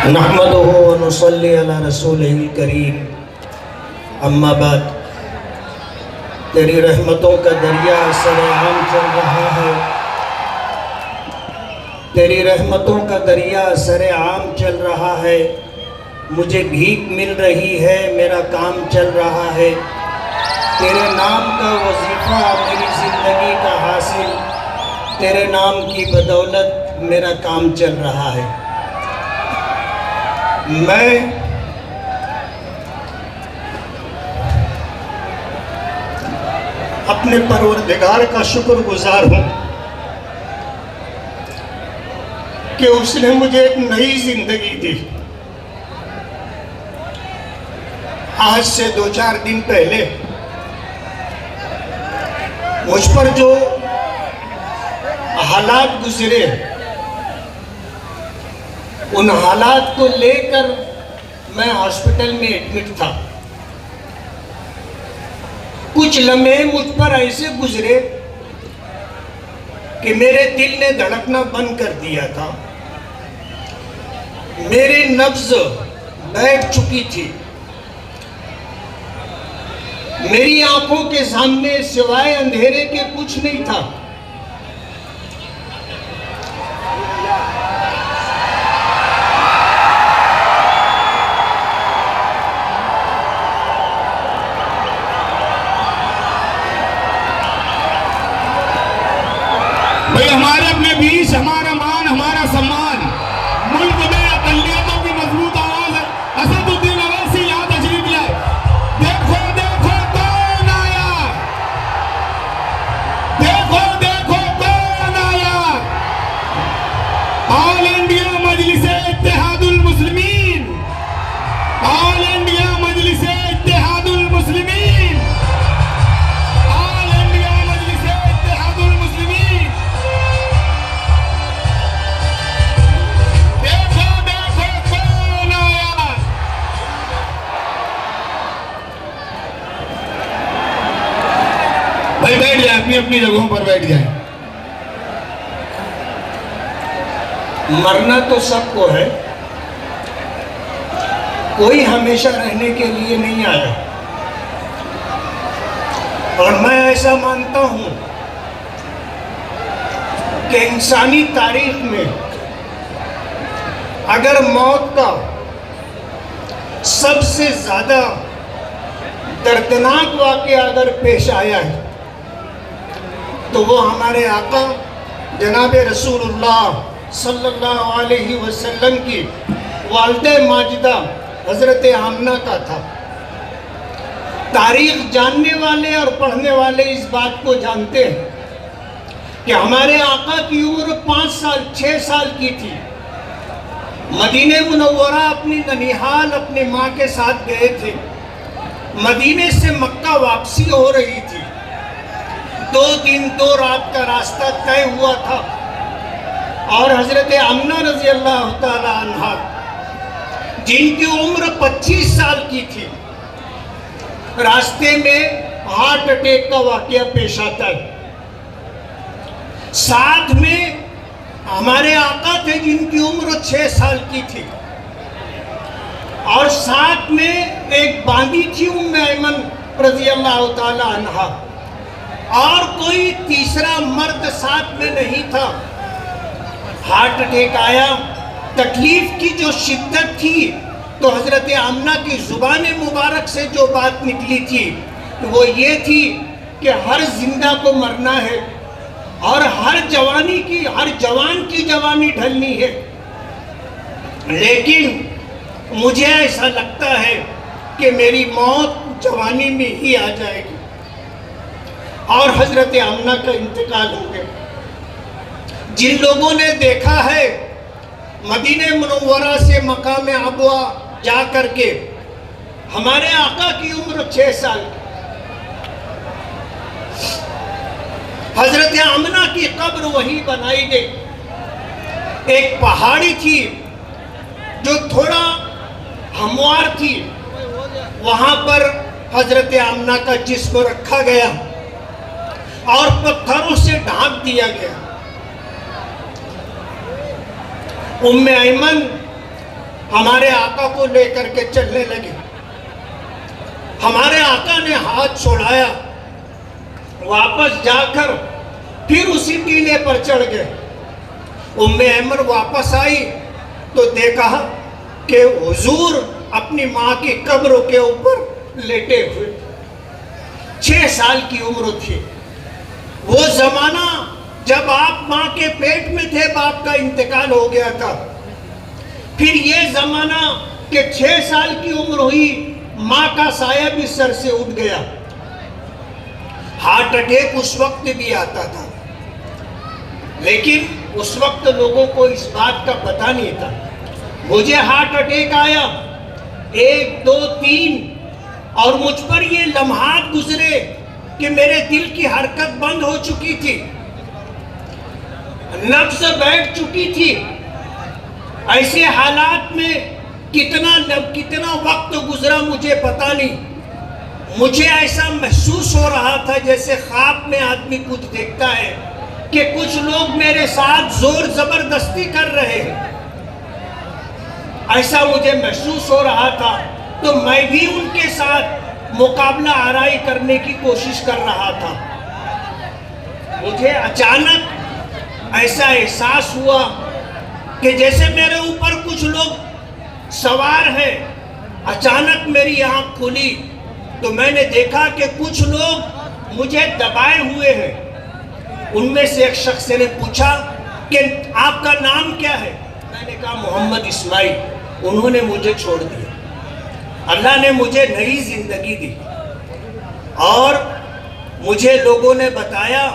नहमदुहु व नुसल्ली अला रसूलिहिल करीम, अम्मा बाद। तेरी रहमतों का दरिया सरेआम चल रहा है, तेरी रहमतों का दरिया सरेआम चल रहा है। मुझे भीख मिल रही है, मेरा काम चल रहा है। तेरे नाम का वजीफ़ा मेरी ज़िंदगी का हासिल, तेरे नाम की बदौलत मेरा काम चल रहा है। मैं अपने परवरदिगार का शुक्रगुजार हूँ कि उसने मुझे एक नई जिंदगी दी। आज से 2-4 दिन पहले मुझ पर जो हालात गुजरे, उन हालात को लेकर मैं हॉस्पिटल में एडमिट था। कुछ लम्हे मुझ पर ऐसे गुजरे कि मेरे दिल ने धड़कना बंद कर दिया था, मेरी नब्ज बैठ चुकी थी। मेरी आंखों के सामने सिवाय अंधेरे के कुछ नहीं था। भाई हमारे अपने बीच हमारा मान, हमारा सम्मान, मुल्क में अक़लियतों की मजबूत आवाज है। असदुद्दीन अवैसी यहाँ तशरीफ लाए। देखो देखो कौन आया, देखो देखो कौन आया। All India Majlise Ittehadul Muslimeen, all India Majlise Ittehadul Muslimeen, all India Majlise Ittehadul Muslimeen. देखो देखो कौन आया। भाई बैठ जाए, अपनी अपनी जगहों पर बैठ जाए। मरना तो सबको है, कोई हमेशा रहने के लिए नहीं आया। और मैं ऐसा मानता हूं कि इंसानी तारीख में अगर मौत का सबसे ज़्यादा दर्दनाक वाक़या अगर पेश आया है तो वो हमारे आका जनाब रसूलुल्लाह सल्लल्लाहु अलैहि वसल्लम की वालिदा माजिदा हज़रत आमना का था। तारीख जानने वाले और पढ़ने वाले इस बात को जानते हैं कि हमारे आका की उम्र 5 साल 6 साल की थी। मदीने मुनव्वरा अपनी ननिहाल अपनी माँ के साथ गए थे। मदीने से मक्का वापसी हो रही थी। 2 दिन 2 रात का रास्ता तय हुआ था और हज़रत आमना रज़ी अल्लाह ताला अन्हा जिनकी उम्र 25 साल की थी, रास्ते में हार्ट अटैक का वाकया पेश आता है। साथ में हमारे आका थे जिनकी उम्र 6 साल की थी और साथ में एक बांदी थी उम्मे ऐमन रज़ी अल्लाह ताला अन्हा, और कोई तीसरा मर्द साथ में नहीं था। हार्ट अटैक आया। तकलीफ की जो शिद्दत थी तो हज़रत आमना की ज़ुबान मुबारक से जो बात निकली थी वो ये थी कि हर जिंदा को मरना है और हर जवान की जवानी ढलनी है। लेकिन मुझे ऐसा लगता है कि मेरी मौत जवानी में ही आ जाएगी। और हज़रत आमना का इंतकाल हो गया। जिन लोगों ने देखा है मदीने मुनव्वरा से मकाम अबवा जा करके हमारे आका की उम्र 6 साल की, हजरत आमना की कब्र वहीं बनाई गई। एक पहाड़ी थी जो थोड़ा हमवार थी, वहां पर हजरत आमना का जिस्म रखा गया और पत्थरों से ढांक दिया गया। उम्मे ऐमन हमारे आका को लेकर के चलने लगे। हमारे आका ने हाथ छोड़ाया, वापस जाकर फिर उसी टीले पर चढ़ गए। उम्मे ऐमन वापस आई तो देखा कि हुजूर अपनी माँ की कब्र के ऊपर लेटे हुए। 6 साल की उम्र थी। वो जमाना जब आप माँ के पेट में थे, बाप का इंतकाल हो गया था। फिर ये जमाना कि 6 साल की उम्र हुई, माँ का साया भी सर से उठ गया। हार्ट अटैक उस वक्त भी आता था, लेकिन उस वक्त लोगों को इस बात का पता नहीं था। मुझे हार्ट अटैक आया 1, 2, 3 और मुझ पर ये लम्हात गुजरे कि मेरे दिल की हरकत बंद हो चुकी थी, नब्ज बैठ चुकी थी। ऐसे हालात में कितना वक्त गुजरा मुझे पता नहीं। मुझे ऐसा महसूस हो रहा था जैसे ख्वाब में आदमी कुछ देखता है कि कुछ लोग मेरे साथ जोर जबरदस्ती कर रहे हैं। ऐसा मुझे महसूस हो रहा था, तो मैं भी उनके साथ मुकाबला आराई करने की कोशिश कर रहा था। मुझे अचानक ऐसा एहसास हुआ कि जैसे मेरे ऊपर कुछ लोग सवार हैं। अचानक मेरी आंख खुली तो मैंने देखा कि कुछ लोग मुझे दबाए हुए हैं। उनमें से एक शख्स ने पूछा कि आपका नाम क्या है? मैंने कहा मोहम्मद इस्माइल। उन्होंने मुझे छोड़ दिया। अल्लाह ने मुझे नई जिंदगी दी। और मुझे लोगों ने बताया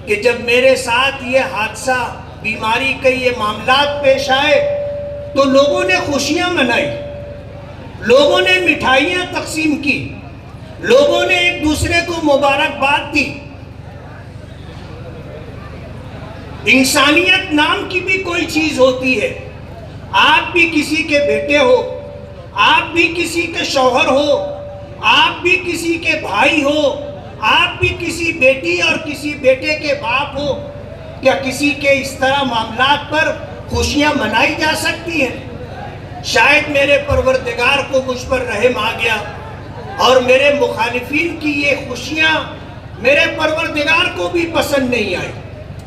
कि जब मेरे साथ ये हादसा, बीमारी के ये मामलात पेश आए तो लोगों ने खुशियां मनाई, लोगों ने मिठाइयां तकसीम की, लोगों ने एक दूसरे को मुबारकबाद दी। इंसानियत नाम की भी कोई चीज होती है। आप भी किसी के बेटे हो, आप भी किसी के शौहर हो, आप भी किसी के भाई हो, आप भी किसी बेटी और किसी बेटे के बाप हो। क्या किसी के इस तरह मामलात पर खुशियां मनाई जा सकती हैं? शायद मेरे परवरदिगार को मुझ पर रहम आ गया और मेरे मुखालिफिन की ये खुशियां मेरे परवरदिगार को भी पसंद नहीं आई।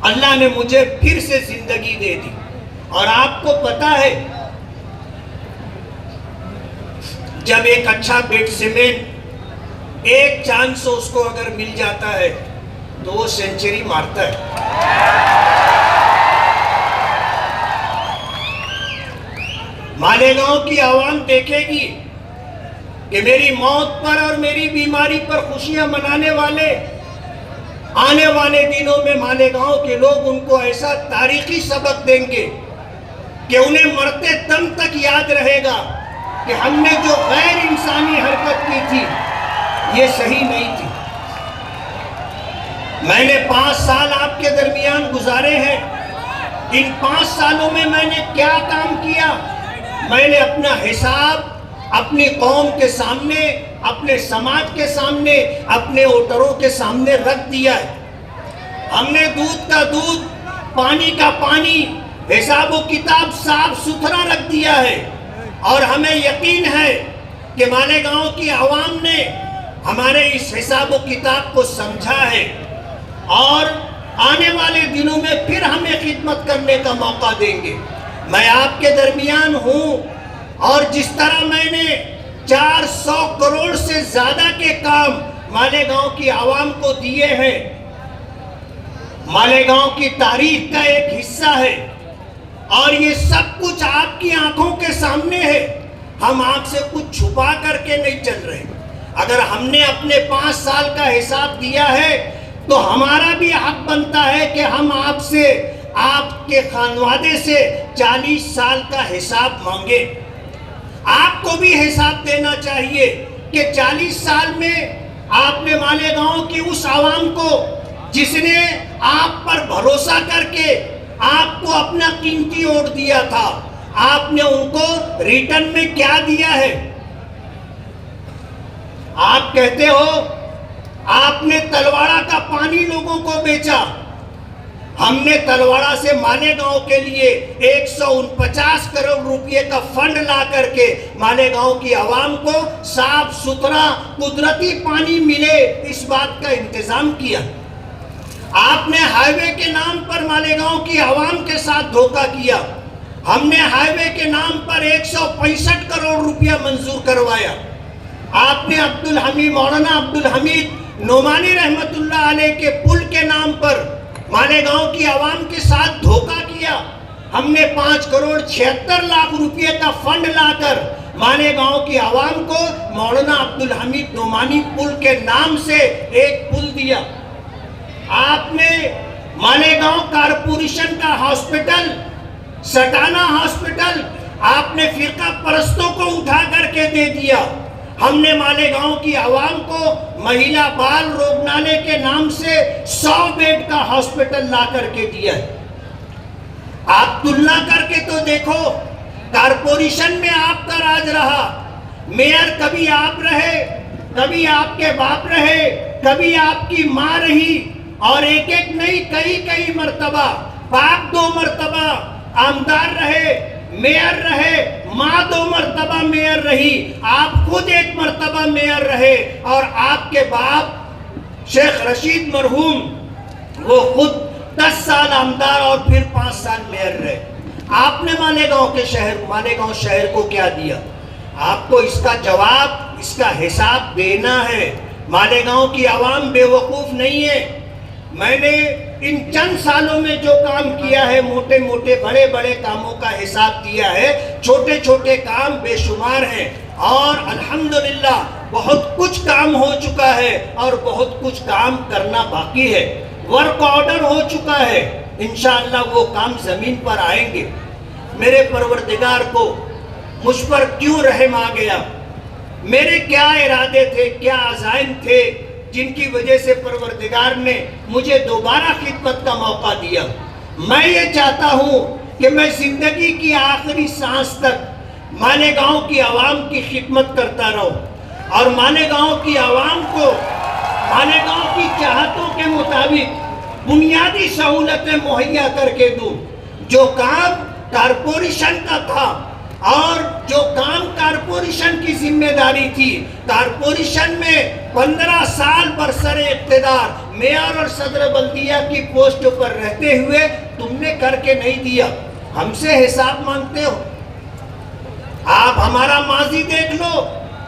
अल्लाह ने मुझे फिर से जिंदगी दे दी। और आपको पता है, जब एक अच्छा बैट्समैन एक चांस उसको अगर मिल जाता है तो वो सेंचुरी मारता है। मालेगांव की आवाम देखेगी कि मेरी मौत पर और मेरी बीमारी पर खुशियां मनाने वाले आने वाले दिनों में मालेगांव के लोग उनको ऐसा तारीखी सबक देंगे कि उन्हें मरते दम तक याद रहेगा कि हमने जो गैर इंसानी हरकत की थी ये सही नहीं थी। मैंने 5 साल आपके दरमियान गुजारे हैं। इन 5 सालों में मैंने क्या काम किया? मैंने अपना हिसाब अपनी कौम के सामने, अपने समाज के सामने, अपने वोटरों के सामने रख दिया है। हमने दूध का दूध, पानी का पानी, हिसाब व किताब साफ सुथरा रख दिया है। और हमें यकीन है कि मालेगांव की आवाम ने हमारे इस हिसाब व किताब को समझा है और आने वाले दिनों में फिर हमें खिदमत करने का मौका देंगे। मैं आपके दरमियान हूँ और जिस तरह मैंने 400 करोड़ से ज्यादा के काम मालेगांव की आवाम को दिए हैं, मालेगांव की तारीख का एक हिस्सा है और ये सब कुछ आपकी आंखों के सामने है। हम आपसे कुछ छुपा करके नहीं चल रहे। अगर हमने अपने 5 साल का हिसाब दिया है तो हमारा भी हक बनता है कि हम आपसे, आपके खानवादे से 40 साल का हिसाब मांगे। आपको भी हिसाब देना चाहिए कि 40 साल में आपने मालेगांव की उस आवाम को जिसने आप पर भरोसा करके आपको अपना कीमती वोट दिया था, आपने उनको रिटर्न में क्या दिया है? आप कहते हो आपने तलवाड़ा का पानी लोगों को बेचा। हमने तलवाड़ा से मालेगांव के लिए 149 करोड़ रुपए का फंड ला करके मालेगांव की आवाम को साफ सुथरा कुदरती पानी मिले, इस बात का इंतजाम किया। आपने हाईवे के नाम पर मालेगांव की आवाम के साथ धोखा किया। हमने हाईवे के नाम पर 165 करोड़ रुपया मंजूर करवाया। आपने मौलाना अब्दुल हमीद नोमानी रहमतुल्लाह अलैह के पुल के नाम पर मालेगांव की आवाम के साथ धोखा किया। हमने 5 करोड़ 76 लाख रुपए का फंड लाकर मालेगांव की आवाम को मौलाना अब्दुल हमीद नोमानी पुल के नाम से एक पुल दिया। आपने मालेगांव कारपोरेशन का हॉस्पिटल, सटाना हॉस्पिटल, आपने फिरका परस्तों को उठा करके दे दिया। हमने मालेगांव की आवाम को महिला बाल रोगनालय के नाम से 100 बेड का हॉस्पिटल ला करके दिया है। आप तुलना करके तो देखो, कारपोरेशन में आपका राज रहा, मेयर कभी आप रहे, कभी आपके बाप रहे, कभी आपकी माँ रही, और एक एक नहीं कई मर्तबा, बाप 2 मर्तबा आमदार रहे, मेयर रहे, माँ 2 मर्तबा मेयर रही, आप खुद 1 मर्तबा मेयर रहे, और आपके बाप शेख रशीद मरहूम वो खुद 10 साल आमदार और फिर 5 साल मेयर रहे। आपने मालेगांव शहर को क्या दिया? आपको इसका जवाब, इसका हिसाब देना है। मालेगांव की आवाम बेवकूफ नहीं है। मैंने इन चंद सालों में जो काम किया है, मोटे मोटे बड़े बड़े कामों का हिसाब दिया है। छोटे छोटे काम बेशुमार हैं, और अल्हम्दुलिल्लाह बहुत कुछ काम हो चुका है और बहुत कुछ काम करना बाकी है। वर्क ऑर्डर हो चुका है, इंशाअल्लाह वो काम जमीन पर आएंगे। मेरे परवरदिगार को मुझ पर क्यों रहम आ गया? मेरे क्या इरादे थे, क्या अज़ाइम थे, जिनकी वजह से परवरदिगार ने मुझे दोबारा खिदमत का मौका दिया। मैं ये चाहता हूँ कि मैं जिंदगी की आखिरी सांस तक मालेगांव की आवाम की खिदमत करता रहूँ, और मालेगांव की आवाम को मालेगांव की चाहतों के मुताबिक बुनियादी सहूलतें मुहैया करके दूँ। जो काम कारपोरेशन का था और जो काम कारपोरेशन की जिम्मेदारी थी, कारपोरेशन में 15 साल बरसरे इक़्तिदार मेयर और सदर बल्दिया की पोस्ट पर रहते हुए तुमने करके नहीं दिया। हमसे हिसाब मांगते हो। आप हमारा माजी देख लो,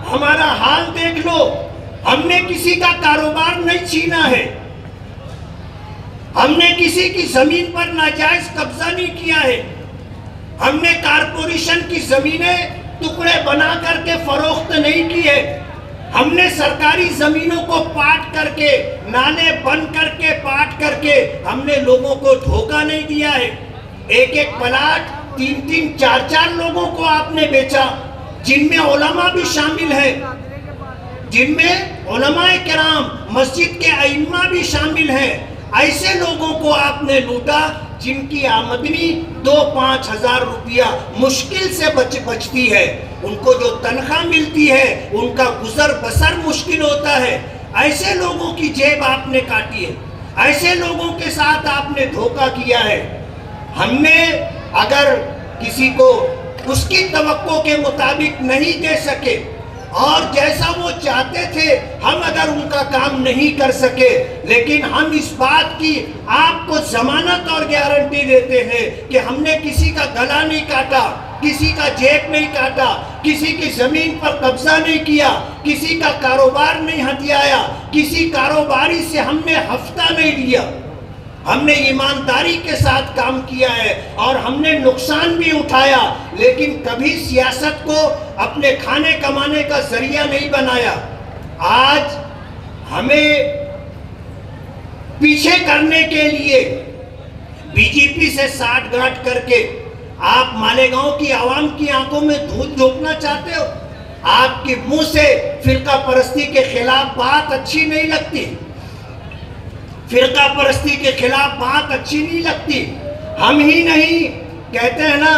हमारा हाल देख लो। हमने किसी का कारोबार नहीं छीना है, हमने किसी की जमीन पर नाजायज कब्जा नहीं किया है, हमने कारपोरेशन की जमीनें टुकड़े बना करके फरोख्त नहीं की है, हमने सरकारी जमीनों को पाट करके, नाले बंद करके, पाट करके हमने लोगों को धोखा नहीं दिया है। एक एक प्लाट 3-3, 4-4 लोगों को आपने बेचा, जिनमें उलमा भी शामिल है, जिनमें उलमाए किराम, मस्जिद के अइम्मा भी शामिल हैं। ऐसे लोगों को आपने लूटा जिनकी आमदनी 2-5 हज़ार रुपया मुश्किल से बचती है। उनको जो तनख्वाह मिलती है उनका गुजर बसर मुश्किल होता है। ऐसे लोगों की जेब आपने काटी है, ऐसे लोगों के साथ आपने धोखा किया है। हमने अगर किसी को उसकी तवक्को के मुताबिक नहीं दे सके और जैसा वो चाहते थे हम अगर उनका काम नहीं कर सके, लेकिन हम इस बात की आपको जमानत और गारंटी देते हैं कि हमने किसी का गला नहीं काटा, किसी का जेब नहीं काटा, किसी की जमीन पर कब्जा नहीं किया, किसी का कारोबार नहीं हथियाया, किसी कारोबारी से हमने हफ्ता नहीं लिया। हमने ईमानदारी के साथ काम किया है और हमने नुकसान भी उठाया, लेकिन कभी सियासत को अपने खाने कमाने का जरिया नहीं बनाया। आज हमें पीछे करने के लिए बीजेपी से साठगांठ करके आप मालेगांव की आवाम की आंखों में धूल झोंकना चाहते हो। आपके मुंह से फिरका परस्ती के खिलाफ बात अच्छी नहीं लगती, फिरका परस्ती के खिलाफ बात अच्छी नहीं लगती। हम ही नहीं, कहते हैं ना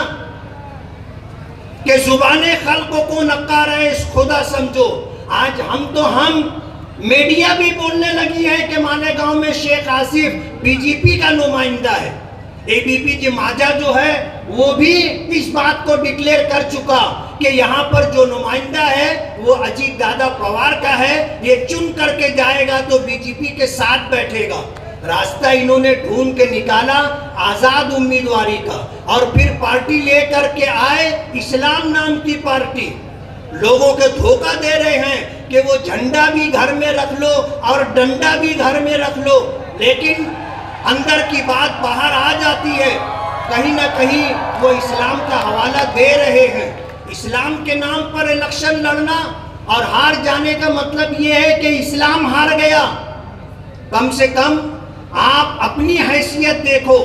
कि जुबाने खल्क़ को नक्कार है इस खुदा समझो। आज हम मीडिया भी बोलने लगी है कि मालेगांव में शेख आसिफ बीजेपी का नुमाइंदा है। एबीपी जमाजा जो है वो भी इस बात को डिक्लेयर कर चुका कि यहाँ पर जो नुमाइंदा है वो अजीत दादा पवार का है, ये चुन करके जाएगा तो बीजेपी के साथ बैठेगा। रास्ता इन्होंने ढूंढ के निकाला आजाद उम्मीदवारी का, और फिर पार्टी लेकर के आए इस्लाम नाम की पार्टी। लोगों को धोखा दे रहे हैं कि वो झंडा भी घर में रख लो और डंडा भी घर में रख लो, लेकिन अंदर की बात बाहर आ जाती है। कहीं ना कहीं वो इस्लाम का हवाला दे रहे हैं। इस्लाम के नाम पर इलेक्शन लड़ना और हार जाने का मतलब ये है कि इस्लाम हार गया। कम से कम आप अपनी हैसियत देखो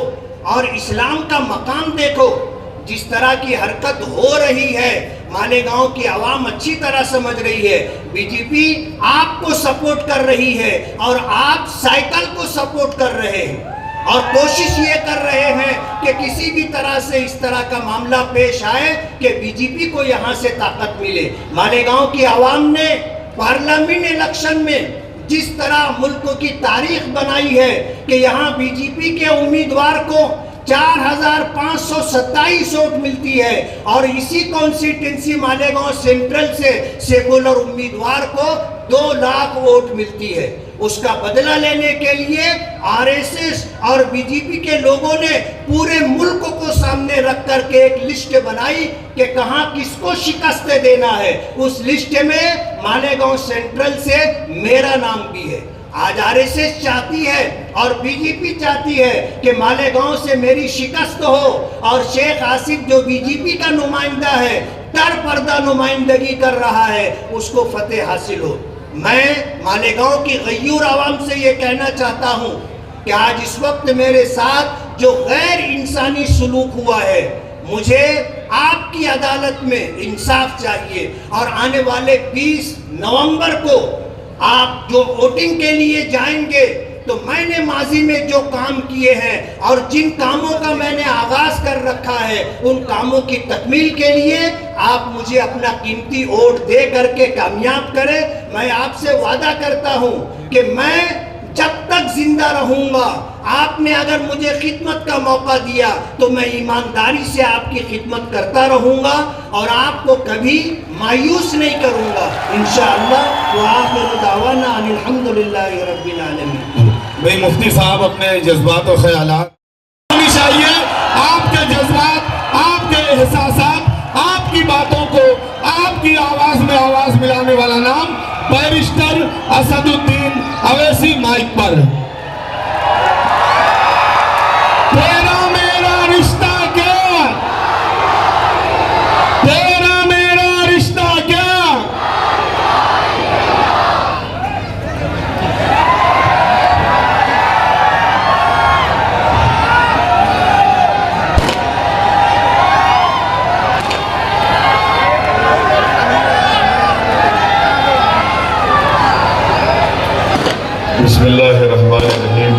और इस्लाम का मकाम देखो। जिस तरह की हरकत हो रही है मालेगांव की आवाम अच्छी तरह समझ रही है। बीजेपी आपको सपोर्ट कर रही है और आप साइकिल को सपोर्ट कर रहे हैं, और कोशिश ये कर रहे हैं कि किसी भी तरह से इस तरह का मामला पेश आए कि बीजेपी को यहाँ से ताकत मिले। मालेगांव की आवाम ने पार्लियामेंट इलेक्शन में जिस तरह मुल्क की तारीख बनाई है कि यहाँ बीजेपी के उम्मीदवार को 4527 वोट मिलती है, और इसी कॉन्स्टिट्यूंसी मालेगांव सेंट्रल से सेकुलर उम्मीदवार को 2 लाख वोट मिलती है। उसका बदला लेने के लिए आरएसएस और बीजेपी के लोगों ने पूरे मुल्क को सामने रख करके एक लिस्ट बनाई कि कहां किसको शिकस्त देना है। उस लिस्ट में मालेगांव सेंट्रल से मेरा नाम भी है। आज आरएसएस चाहती है और बीजेपी चाहती है कि मालेगांव से मेरी शिकस्त हो और शेख आसिफ जो बीजेपी का नुमाइंदा है, तर पर्दा नुमाइंदगी कर रहा है, उसको फतेह हासिल हो। मैं मालेगांव की गयूर आवाम से ये कहना चाहता हूँ कि आज इस वक्त मेरे साथ जो गैर इंसानी सलूक हुआ है, मुझे आपकी अदालत में इंसाफ चाहिए। और आने वाले 20 नवंबर को आप जो वोटिंग के लिए जाएंगे तो मैंने माजी में जो काम किए हैं और जिन कामों का मैंने आगाज कर रखा है, उन कामों की तकमील के लिए आप मुझे अपना कीमती वोट दे करके कामयाब करें। मैं आपसे वादा करता हूं कि मैं जब तक जिंदा रहूंगा, आपने अगर मुझे खिदमत का मौका दिया तो मैं ईमानदारी से आपकी खिदमत करता रहूंगा और आपको कभी मायूस नहीं करूंगा इंशाअल्लाह। व आखिरु दावाना अनिल हम्दुलिल्लाहि रब्बिल आलमीन। भाई मुफ्ती साहब अपने जज्बात और ख्यालात चाहिए, आपके जज्बात, आपके एहसासात, आपकी बातों को आपकी आवाज में आवाज मिलाने वाला नाम बैरिस्टर असदुद्दीन अवैसी माइक पर। तेरा मेरा रिश्ता क्या, तेरा मेरा रिश्ता क्या। बिस्मिल्लाहिर्रहमानिर्रहीम।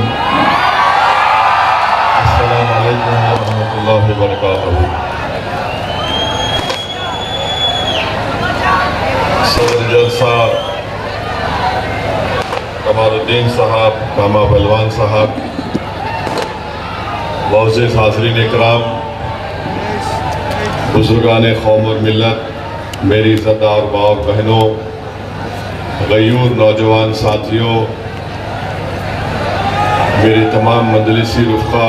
अस्सलामु अलैकुम वरहमतुल्लाहि वबरकातुहू। सदर जलसा कमारुद्दीन साहब, कामा बलवान साहब, मुअज़्ज़िज़ हाज़रीन इकराम, बुजुर्गान कौम और मिल्लत, मेरी इज़्ज़तदार माँ और बहनों, गयूर नौजवान साथियों, मेरे तमाम मजलिसी रुफ़ा,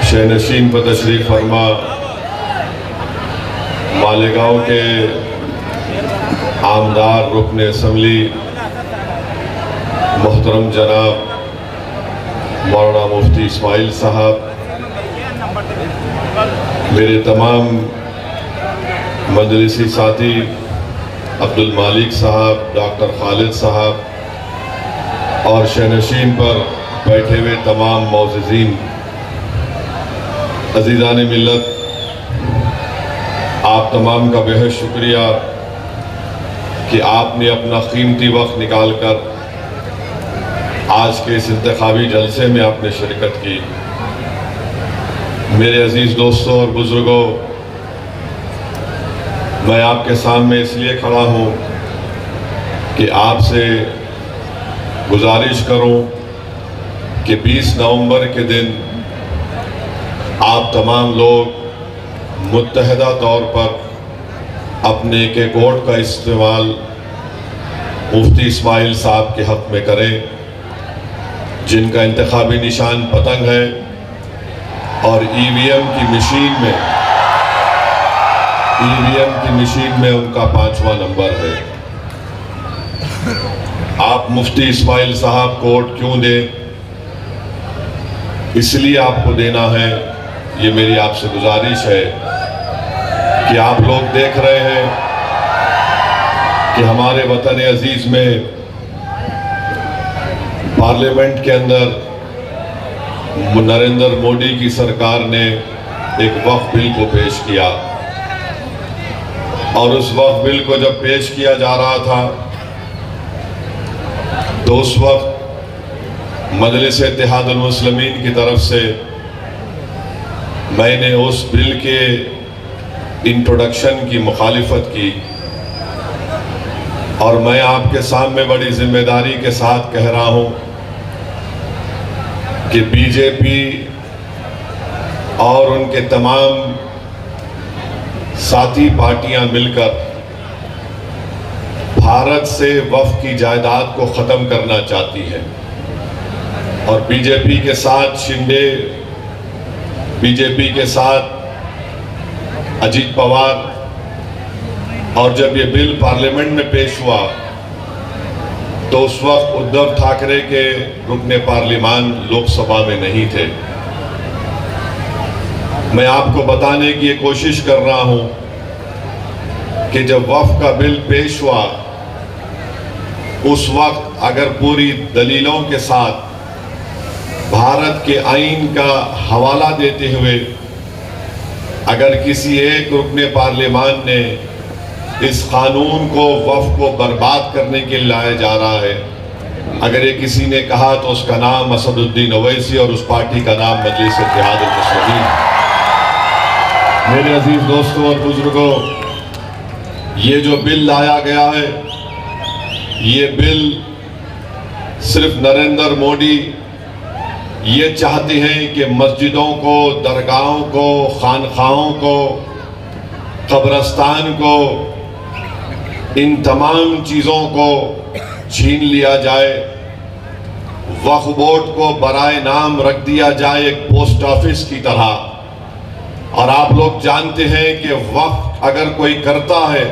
शहनशीन पर तशरीफ़ फरमा, मालेगांव के आमदार रुकन असम्बली मोहतरम जनाब मौलाना मुफ्ती इस्माइल साहब, मेरे तमाम मजलिसी साथी अब्दुल मालिक साहब, डॉक्टर खालिद साहब और शहनशीन पर बैठे हुए तमाम मौज़िज़ीन, अज़ीज़ान मिल्लत, आप तमाम का बेहद शुक्रिया कि आपने अपना कीमती वक्त निकाल कर आज के इस इंतखाबी जलसे में आपने शिरकत की। मेरे अज़ीज़ दोस्तों और बुज़ुर्गों, मैं आपके सामने इसलिए खड़ा हूँ कि आपसे गुजारिश करूं कि 20 नवंबर के दिन आप तमाम लोग मुत्तहदा तौर पर अपने एक वोट का इस्तेमाल मुफ्ती इस्माइल साहब के हक़ में करें, जिनका इंतखाबी निशान पतंग है और ईवीएम की मशीन में उनका 5वां नंबर है। आप मुफ्ती इस्माइल साहब को वोट क्यों दें, इसलिए आपको देना है, ये मेरी आपसे गुजारिश है कि आप लोग देख रहे हैं कि हमारे वतन अजीज में पार्लियामेंट के अंदर नरेंद्र मोदी की सरकार ने एक वक्फ बिल को पेश किया और उस वक्फ बिल को जब पेश किया जा रहा था तो उस वक्त मजलिस इत्तेहादुल मुस्लिमीन की तरफ से मैंने उस बिल के इंट्रोडक्शन की मुखालिफत की और मैं आपके सामने बड़ी जिम्मेदारी के साथ कह रहा हूं कि बीजेपी और उनके तमाम साथी पार्टियां मिलकर भारत से वक्फ की जायदाद को ख़त्म करना चाहती है और बीजेपी के साथ शिंदे, बीजेपी के साथ अजीत पवार, और जब ये बिल पार्लियामेंट में पेश हुआ तो उस वक्त उद्धव ठाकरे के रुकने पार्लियामान लोकसभा में नहीं थे। मैं आपको बताने की ये कोशिश कर रहा हूं कि जब वक्फ का बिल पेश हुआ उस वक्त अगर पूरी दलीलों के साथ भारत के आईन का हवाला देते हुए अगर किसी एक रुकने पार्लियामान ने इस कानून को वक्फ को बर्बाद करने के लिए लाया जा रहा है, अगर ये किसी ने कहा तो उसका नाम असदुद्दीन ओवैसी और उस पार्टी का नाम मजलिस इत्तेहादुल मुस्लिमीन। मेरे अजीज दोस्तों और बुजुर्गों, ये जो बिल लाया गया है, ये बिल सिर्फ नरेंद्र मोदी ये चाहते हैं कि मस्जिदों को, दरगाहों को, खानखाहों को, कब्रस्तान को, इन तमाम चीज़ों को छीन लिया जाए, वक्फ बोर्ड को बराए नाम रख दिया जाए एक पोस्ट ऑफिस की तरह। और आप लोग जानते हैं कि वक्फ अगर कोई करता है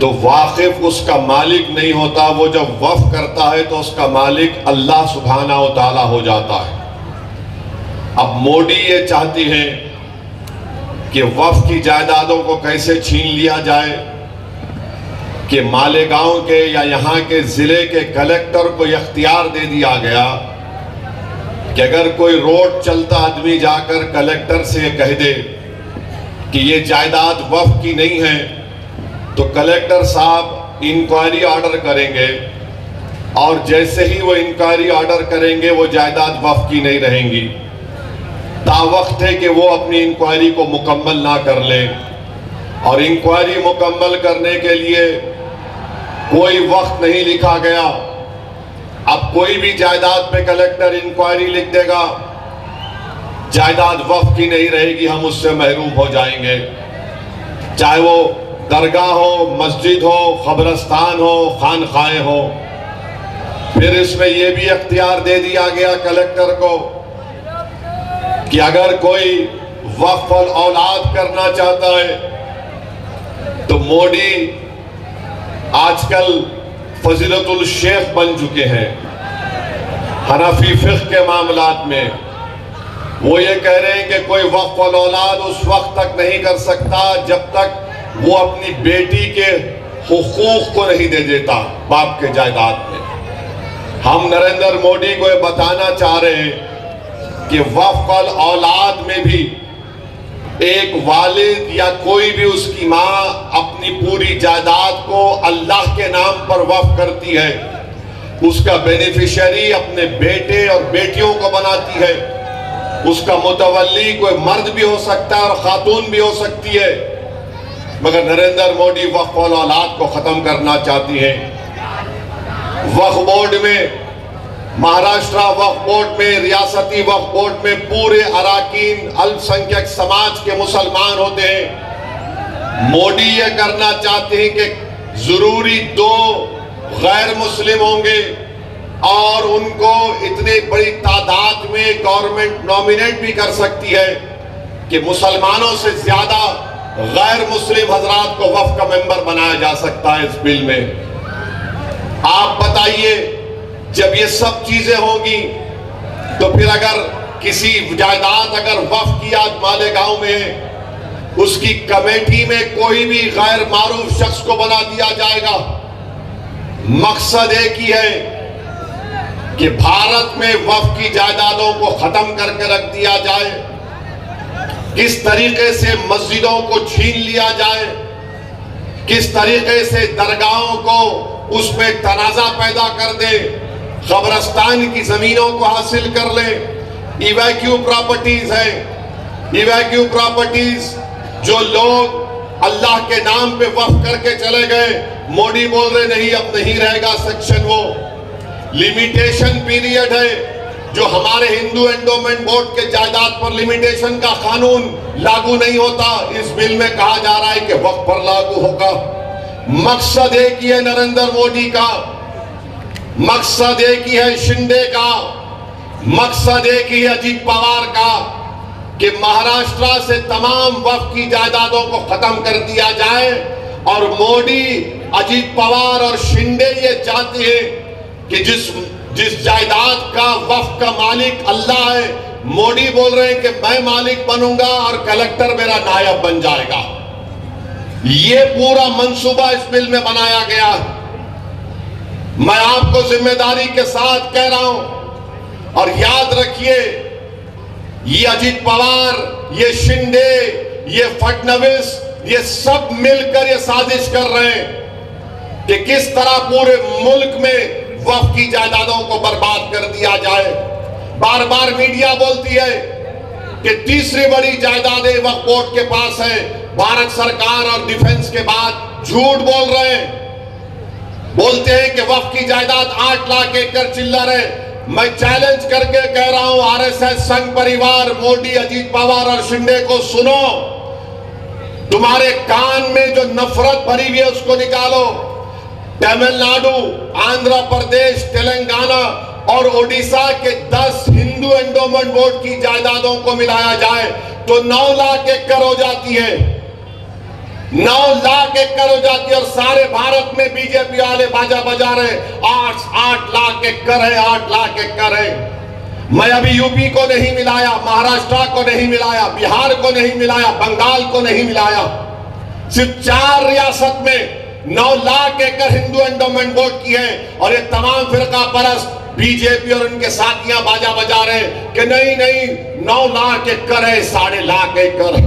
तो वाकिफ उसका मालिक नहीं होता, वो जब वक्फ करता है तो उसका मालिक अल्लाह सुब्हाना व तआला हो जाता है। अब मोदी ये चाहती हैं कि वक्फ की जायदादों को कैसे छीन लिया जाए कि मालेगांव के या यहाँ के ज़िले के कलेक्टर को इख्तियार दे दिया गया कि अगर कोई रोड चलता आदमी जाकर कलेक्टर से कह दे कि ये जायदाद वक्फ की नहीं है तो कलेक्टर साहब इंक्वायरी ऑर्डर करेंगे और जैसे ही वो इंक्वायरी ऑर्डर करेंगे वो जायदाद वक्फ की नहीं रहेंगी। तावक्त है कि वो अपनी इंक्वायरी को मुकम्मल ना कर लें और इंक्वायरी मुकम्मल करने के लिए कोई वक्त नहीं लिखा गया। अब कोई भी जायदाद पे कलेक्टर इंक्वायरी लिख देगा, जायदाद वक्फ की नहीं रहेगी, हम उससे महरूम हो जाएंगे, चाहे वो दरगाह हो, मस्जिद हो, कब्रस्तान हो, खानखाएं हो। फिर इसमें यह भी अख्तियार दे दिया गया कलेक्टर को कि अगर कोई वक्फ औलाद करना चाहता है तो मोदी आजकल फजीलतुल शेख बन चुके हैं हनफी फिक़्ह के मामलात में। वो ये कह रहे हैं कि कोई वक्फ औलाद उस वक्त तक नहीं कर सकता जब तक वो अपनी बेटी के हुकूक को नहीं दे देता बाप के जायदाद में। हम नरेंद्र मोदी को ये बताना चाह रहे हैं कि वक्फ औलाद में भी एक वालिद या कोई भी उसकी माँ अपनी पूरी जायदाद को अल्लाह के नाम पर वक्फ करती है, उसका बेनिफिशियरी अपने बेटे और बेटियों को बनाती है। उसका मुतवल्ली कोई मर्द भी हो सकता है और खातून भी हो सकती है। मगर नरेंद्र मोदी वक्फ और औलाद को खत्म करना चाहती हैं। वक्फ बोर्ड में, महाराष्ट्र वक्फ बोर्ड में, रियासती वक्फ बोर्ड में पूरे अराकीन अल्पसंख्यक समाज के मुसलमान होते हैं। मोदी ये करना चाहते हैं कि जरूरी 2 गैर मुस्लिम होंगे और उनको इतनी बड़ी तादाद में गवर्नमेंट नॉमिनेट भी कर सकती है कि मुसलमानों से ज्यादा गैर मुस्लिम हजरात को वक्फ का मेंबर बनाया जा सकता है इस बिल में। आप बताइए, जब ये सब चीजें होंगी तो फिर अगर किसी जायदाद अगर वक्फ की आज मालेगांव में उसकी कमेटी में कोई भी गैर मारूफ शख्स को बना दिया जाएगा। मकसद एक ही है कि भारत में वक्फ की जायदादों को खत्म करके रख दिया जाए, किस तरीके से मस्जिदों को छीन लिया जाए, किस तरीके से दरगाहों को उसमें तनाजा पैदा कर दे, कब्रस्तान की जमीनों को हासिल कर ले। इवैक्यू प्रॉपर्टीज है, इवैक्यू प्रॉपर्टीज जो लोग अल्लाह के नाम पे वक्फ करके चले गए, मोदी बोल रहे नहीं अब नहीं रहेगा सेक्शन। वो लिमिटेशन पीरियड है जो हमारे हिंदू एंडोमेंट बोर्ड के जायदाद पर लिमिटेशन का कानून लागू नहीं होता, इस बिल में कहा जा रहा है कि वक्फ पर लागू होगा। मकसद एक ही है नरेंद्र मोदी का, मकसद एक ही है शिंदे का, मकसद एक ही है अजीत पवार का कि महाराष्ट्र से तमाम वक्फ की जायदादों को खत्म कर दिया जाए। और मोदी, अजीत पवार और शिंदे ये चाहते हैं कि जिस जायदाद का वक्फ का मालिक अल्लाह है, मोदी बोल रहे हैं कि मैं मालिक बनूंगा और कलेक्टर मेरा नायब बन जाएगा। ये पूरा मंसूबा इस बिल में बनाया गया। मैं आपको जिम्मेदारी के साथ कह रहा हूं और याद रखिए, ये अजीत पवार, ये शिंदे, ये फडणवीस, ये सब मिलकर ये साजिश कर रहे हैं कि किस तरह पूरे मुल्क में वक्फ की जायदादों को बर्बाद कर दिया जाए। बार बार मीडिया बोलती है कि तीसरी बड़ी जायदादें वक्फ बोर्ड के पास है, भारत सरकार और डिफेंस के बाद। झूठ बोल रहे हैं, बोलते हैं कि वक्फ की जायदाद 8 लाख एकड़ चिल्लर है। मैं चैलेंज करके कह रहा हूं, आरएसएस संघ परिवार, मोदी, अजीत पवार और शिंदे को सुनो, तुम्हारे कान में जो नफरत भरी हुई है उसको निकालो। तमिलनाडु, आंध्र प्रदेश, तेलंगाना और ओडिशा के 10 हिंदू एंडोमेंट बोर्ड की जायदादों को मिलाया जाए तो 9 लाख एकड़ हो जाती है, 9 लाख एकड़ हो जाती है। और सारे भारत में बीजेपी वाले बाजा बजा रहे 8 लाख एकड़ है, 8 लाख एकड़ है। मैं अभी यूपी को नहीं मिलाया, महाराष्ट्र को नहीं मिलाया, बिहार को नहीं मिलाया, बंगाल को नहीं मिलाया, सिर्फ 4 रियासत में 9 लाख एकड़ हिंदू एंडोमेंट बोर्ड की है। और ये तमाम फिरका परस्त बीजेपी और उनके साथियां बाजा बजा रहे कि नहीं नहीं 9 लाख एकड़ है, 7.5 लाख एकड़।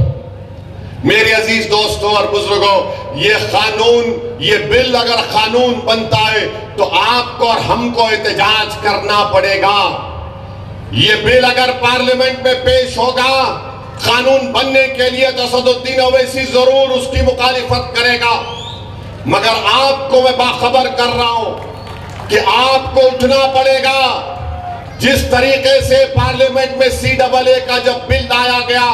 मेरे अजीज दोस्तों और बुजुर्गों, ये कानून, ये बिल अगर कानून बनता है तो आपको और हमको एहतजाज करना पड़ेगा। ये बिल अगर पार्लियामेंट में पेश होगा कानून बनने के लिए तो असदुद्दीन ओवैसी जरूर उसकी मुखालिफत करेगा। मगर आपको मैं बाखबर कर रहा हूं कि आपको उठना पड़ेगा। जिस तरीके से पार्लियामेंट में CAA का जब बिल लाया गया,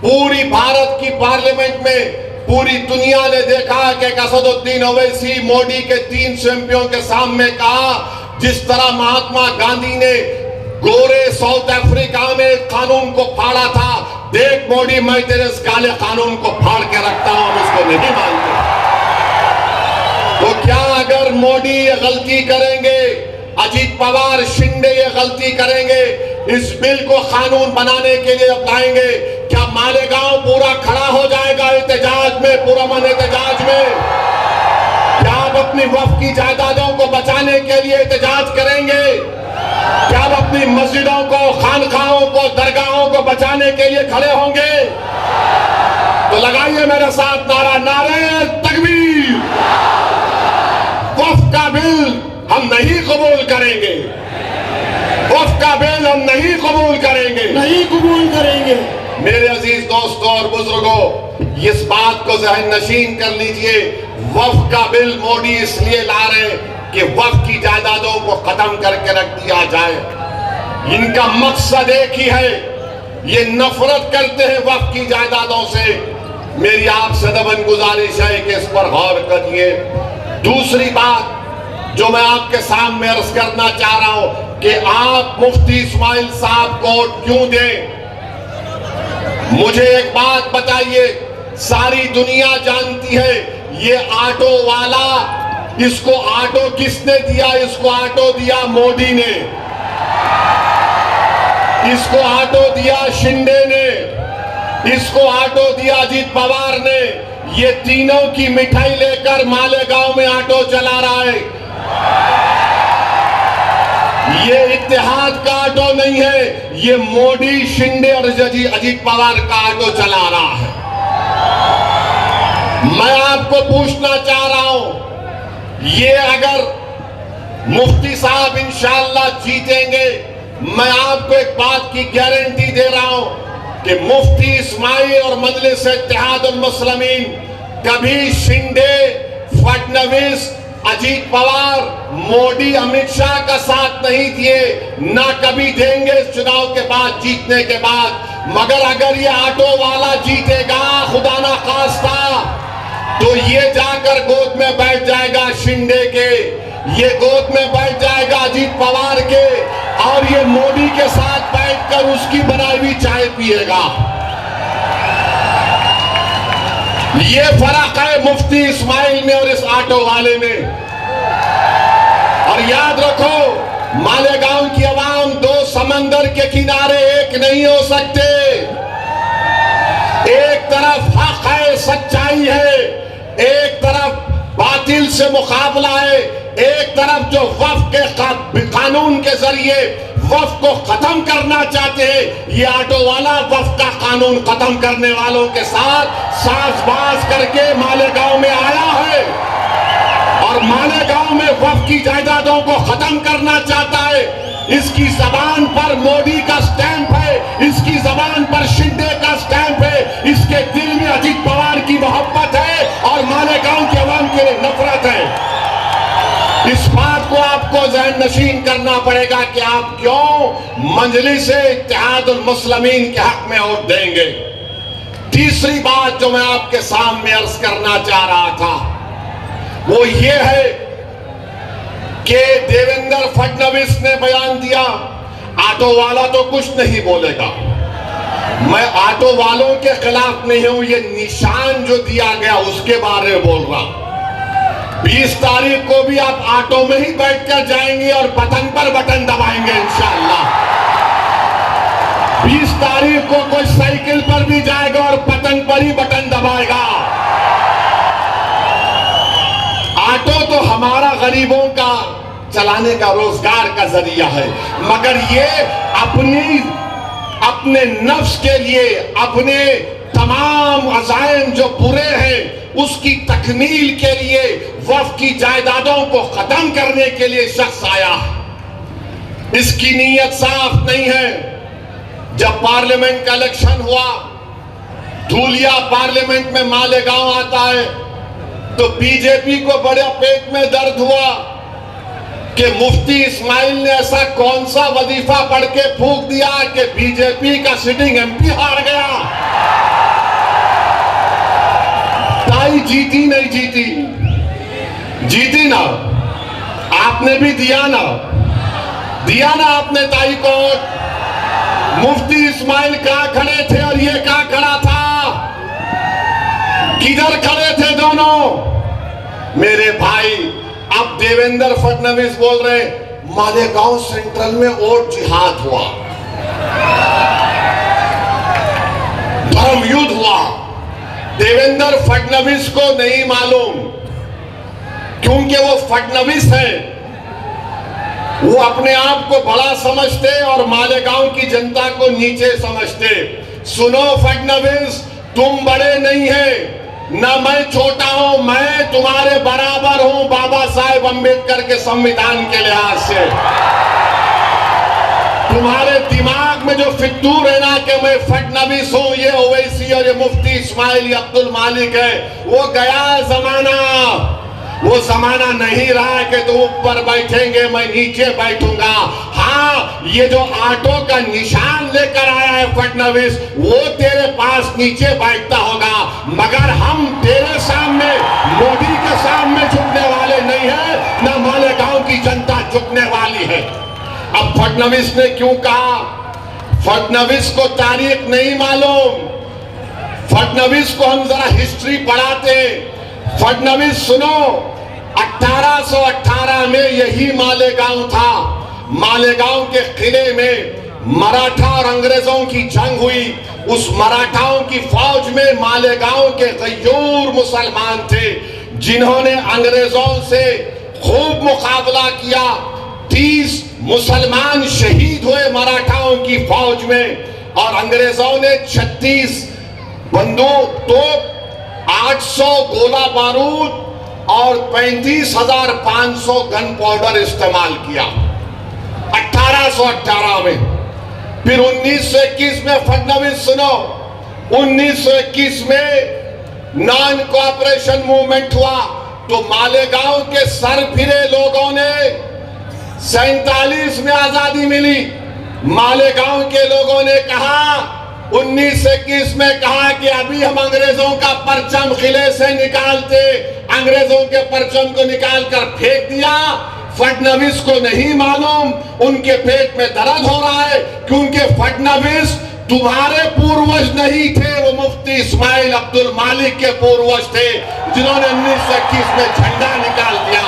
पूरी भारत की पार्लियामेंट में पूरी दुनिया ने देखा कि असदुद्दीन ओवैसी मोदी के 3 एमपियों के सामने कहा, जिस तरह महात्मा गांधी ने गोरे साउथ अफ्रीका में कानून को फाड़ा था, देख मोदी मैं तेरे इस काले कानून को फाड़ के रखता हूं, हम इसको नहीं मानते। तो क्या अगर मोदी ये गलती करेंगे, अजीत पवार, शिंदे ये गलती करेंगे, इस बिल को कानून बनाने के लिए अपनाएंगे, क्या मालेगांव पूरा खड़ा हो जाएगा एहतजाज में, पुरअमन एहतजाज में? क्या आप अपनी वक्फ की जायदादों को बचाने के लिए एहतजाज करेंगे? क्या आप अपनी मस्जिदों को, खानखाहों को, दरगाहों को बचाने के लिए खड़े होंगे? तो लगाइए मेरे साथ नारा, नारे तकबीर। वक्फ का बिल हम नहीं कबूल करेंगे, वक्फ का बिल हम नहीं कबूल करेंगे, नहीं कबूल करेंगे। मेरे अजीज दोस्तों और बुजुर्गों, इस बात को जहन नशीन कर लीजिए, वक्फ का बिल मोदी इसलिए ला रहे कि वक्फ की जायदादों को खत्म करके रख दिया जाए। इनका मकसद एक ही है, ये नफरत करते हैं वक्फ की जायदादों से। मेरी आपसे दबन गुजारिश है कि इस पर गौर करिए। दूसरी बात जो मैं आपके सामने अर्ज करना चाह रहा हूं कि आप मुफ्ती इस्माइल साहब को वोट क्यों दें। मुझे एक बात बताइए, सारी दुनिया जानती है ये ऑटो वाला, इसको ऑटो किसने दिया? इसको ऑटो दिया मोदी ने, इसको ऑटो दिया शिंदे ने, इसको ऑटो दिया अजीत पवार ने। ये तीनों की मिठाई लेकर मालेगांव में ऑटो चला रहा है। ये इत्तेहाद का ऑटो नहीं है, ये मोदी, शिंदे और अजीत पवार का ऑटो चला रहा है। मैं आपको पूछना चाह रहा हूं, ये अगर मुफ्ती साहब इंशाअल्लाह जीतेंगे, मैं आपको एक बात की गारंटी दे रहा हूं कि मुफ्ती इस्माइल और मजलिस इत्तेहादुल मुस्लिमीन कभी शिंदे, फडणवीस, अजीत पवार, मोदी, अमित शाह का साथ नहीं दिए, ना कभी देंगे इस चुनाव के बाद, जीतने के बाद। मगर अगर ये ऑटो वाला जीतेगा, खुदा ना खास्ता, तो ये जाकर गोद में बैठ जाएगा शिंदे के, ये गोद में बैठ जाएगा अजीत पवार के, और ये मोदी के साथ बैठकर उसकी बनाई हुई चाय पिएगा। ये फर्क है मुफ्ती इस्माइल में और इस ऑटो वाले में। और याद रखो, मालेगांव की आवाम दो समंदर के किनारे एक नहीं हो सकते। एक तरफ हक है, सच्चाई है, एक तरफ बातिल से मुकाबला है, एक तरफ जो वक्फ के कानून के जरिए वक्फ को खत्म करना चाहते हैं, ये ऑटो वाला वक्फ का कानून खत्म करने वालों के साथ साजबाज करके मालेगांव में आया है और मालेगांव में वक्फ की जायदादों को खत्म करना चाहता है। इसकी जबान पर मोदी का स्टैंप है, इसकी जबान पर शिंदे का स्टैंप है, इसके दिल में अजीत पवार की मोहब्बत है और मालेगांव के अवाम के लिए नफरत है। इस बात को आपको ज़हन नशीन करना पड़ेगा कि आप क्यों मजलिस इत्तेहादुल मुस्लिमीन के हक में वोट देंगे। तीसरी बात जो मैं आपके सामने अर्ज करना चाह रहा था वो ये है कि देवेंद्र फडणवीस ने बयान दिया, ऑटो वाला तो कुछ नहीं बोलेगा। मैं ऑटो वालों के खिलाफ नहीं हूं, ये निशान जो दिया गया उसके बारे में बोल रहा हूं। 20 तारीख को भी आप ऑटो में ही बैठकर जाएंगे और बटन पर बटन दबाएंगे इंशाअल्लाह। 20 तारीख को कोई साइकिल पर भी जाएगा और बटन पर ही बटन दबाएगा। ऑटो तो हमारा गरीबों का चलाने का रोजगार का जरिया है, मगर ये अपने नफ्स के लिए, अपने तमाम अज़ाइम जो बुरे हैं उसकी तकमील के लिए, वक्फ की जायदादों को खत्म करने के लिए शख्स आया। इसकी नीयत साफ नहीं है। जब पार्लियामेंट का इलेक्शन हुआ, धूलिया पार्लियामेंट में मालेगांव आता है, तो बीजेपी को बड़े पेट में दर्द हुआ कि मुफ्ती इस्माइल ने ऐसा कौन सा वजीफा पढ़ के फूंक दिया कि बीजेपी का सिटिंग एमपी हार गया। ताई जीती नहीं जीती, जीती ना, आपने भी दिया ना आपने ताई को। मुफ्ती इस्माइल कहां खड़े थे और ये कहां खड़ा था? किधर खड़े थे दोनों? मेरे भाई, अब देवेंद्र फडणवीस बोल रहे मालेगांव सेंट्रल में वोट जिहाद हुआ, धर्म युद्ध हुआ। देवेंद्र फडणवीस को नहीं मालूम, क्योंकि वो फडणवीस है, वो अपने आप को बड़ा समझते और मालेगांव की जनता को नीचे समझते। सुनो फडणवीस, तुम बड़े नहीं हैं, ना मैं छोटा हूं, मैं तुम्हारे बराबर हूं बाबा साहेब अंबेडकर के संविधान के लिहाज से। तुम्हारे दिमाग में जो फितूर है ना कि मैं फडनवीस हूं, ये ओवैसी और ये मुफ्ती इस्माइल अब्दुल मालिक है, वो गया जमाना। वो जमाना नहीं रहा कि तुम ऊपर बैठेंगे मैं नीचे बैठूंगा। हाँ, ये जो ऑटो का निशान लेकर आया है फडनवीस, वो तेरे पास नीचे बैठता होगा, मगर हम तेरे सामने, मोदी के सामने झुकने वाले नहीं है, ना मालेगांव की जनता झुकने वाली है। अब फडनवीस ने क्यों कहा? फडनवीस को तारीख नहीं मालूम। फडनवीस को हम जरा हिस्ट्री पढ़ाते। फडनवीस सुनो, 1818 में यही मालेगांव था। मालेगांव के किले में मराठा और अंग्रेजों की जंग हुई। उस मराठाओं की फौज में मालेगांव के गयूर मुसलमान थे, जिन्होंने अंग्रेजों से खूब मुकाबला किया। 30 मुसलमान शहीद हुए मराठाओं की फौज में, और अंग्रेजों ने 36 बंदूक, तोप, 800 गोला बारूद और 35,500 गन पाउडर इस्तेमाल किया 1818 में। फिर 1921 में फडनवीस सुनो, 1921 में नॉन कोऑपरेशन मूवमेंट हुआ, तो मालेगांव के सरफिरे लोगों ने 47 में आजादी मिली। मालेगांव के लोगों ने कहा 1921 में कहा कि अभी हम अंग्रेजों का परचम किले से निकालते, अंग्रेजों के परचम को निकालकर फेंक दिया। फडनवीस को नहीं मालूम, उनके पेट में दर्द हो रहा है, क्योंकि फडनवीस तुम्हारे पूर्वज नहीं थे, वो मुफ्ती इस्माइल अब्दुल मालिक के पूर्वज थे, जिन्होंने 1921 में झंडा निकाल दिया।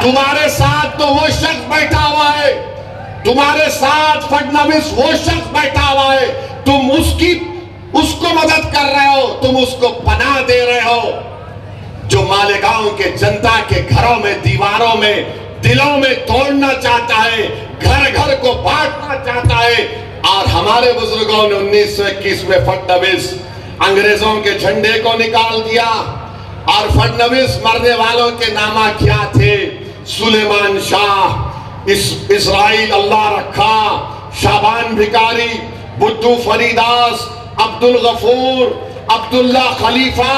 तुम्हारे साथ तो वो शख्स बैठा हुआ है, तुम्हारे साथ फडनवीस वो शख्स बैठा हुआ है, तुम उसको मदद कर रहे हो, तुम उसको पनाह दे रहे हो, जो मालेगांव के जनता के घरों में, दीवारों में, दिलों में तोड़ना चाहता है, घर घर को बांटना चाहता है। और हमारे बुजुर्गों ने 1921 में फडनवीस अंग्रेजों के झंडे को निकाल दिया। और फडनवीस मरने वालों के नामा क्या थे? सुलेमान शाह, इस्राइल अल्लाह रखा, शाबान भिकारी, बुद्धू फरीदास, अब्दुल गफूर, अब्दुल्ला खलीफा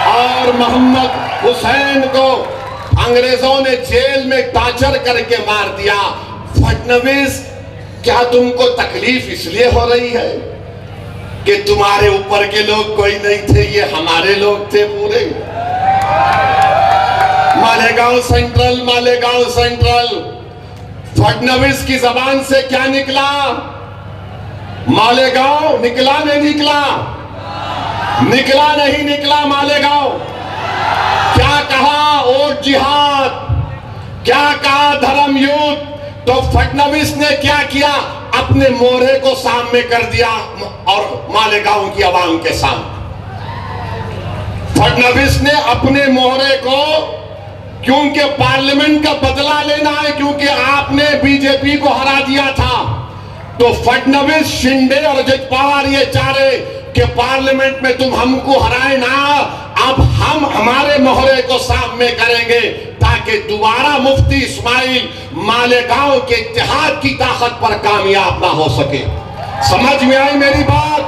और मोहम्मद हुसैन को अंग्रेजों ने जेल में टार्चर करके मार दिया। फडनवीस, क्या तुमको तकलीफ इसलिए हो रही है कि तुम्हारे ऊपर के लोग कोई नहीं थे, ये हमारे लोग थे पूरे? मालेगांव सेंट्रल, मालेगांव सेंट्रल, फडनवीस की जबान से क्या निकला? मालेगांव निकला नहीं निकला? निकला नहीं निकला मालेगांव? क्या कहा? वोट जिहाद, क्या कहा? धर्म युद्ध। तो फडनवीस ने क्या किया? अपने मोहरे को सामने कर दिया और मालेगांव की आवाम के सामने फडनवीस ने अपने मोहरे को, क्योंकि पार्लियामेंट का बदला लेना है, क्योंकि आपने बीजेपी को हरा दिया था, तो फडनवीस, शिंदे और अजित पवार ये चाह रहे कि पार्लियामेंट में तुम हमको हराए ना, अब हम हमारे मोहरे को सामने करेंगे, ताकि दोबारा मुफ्ती इस्माइल मालेगांव के इत्तेहाद की ताकत पर कामयाब ना हो सके। समझ में आई मेरी बात?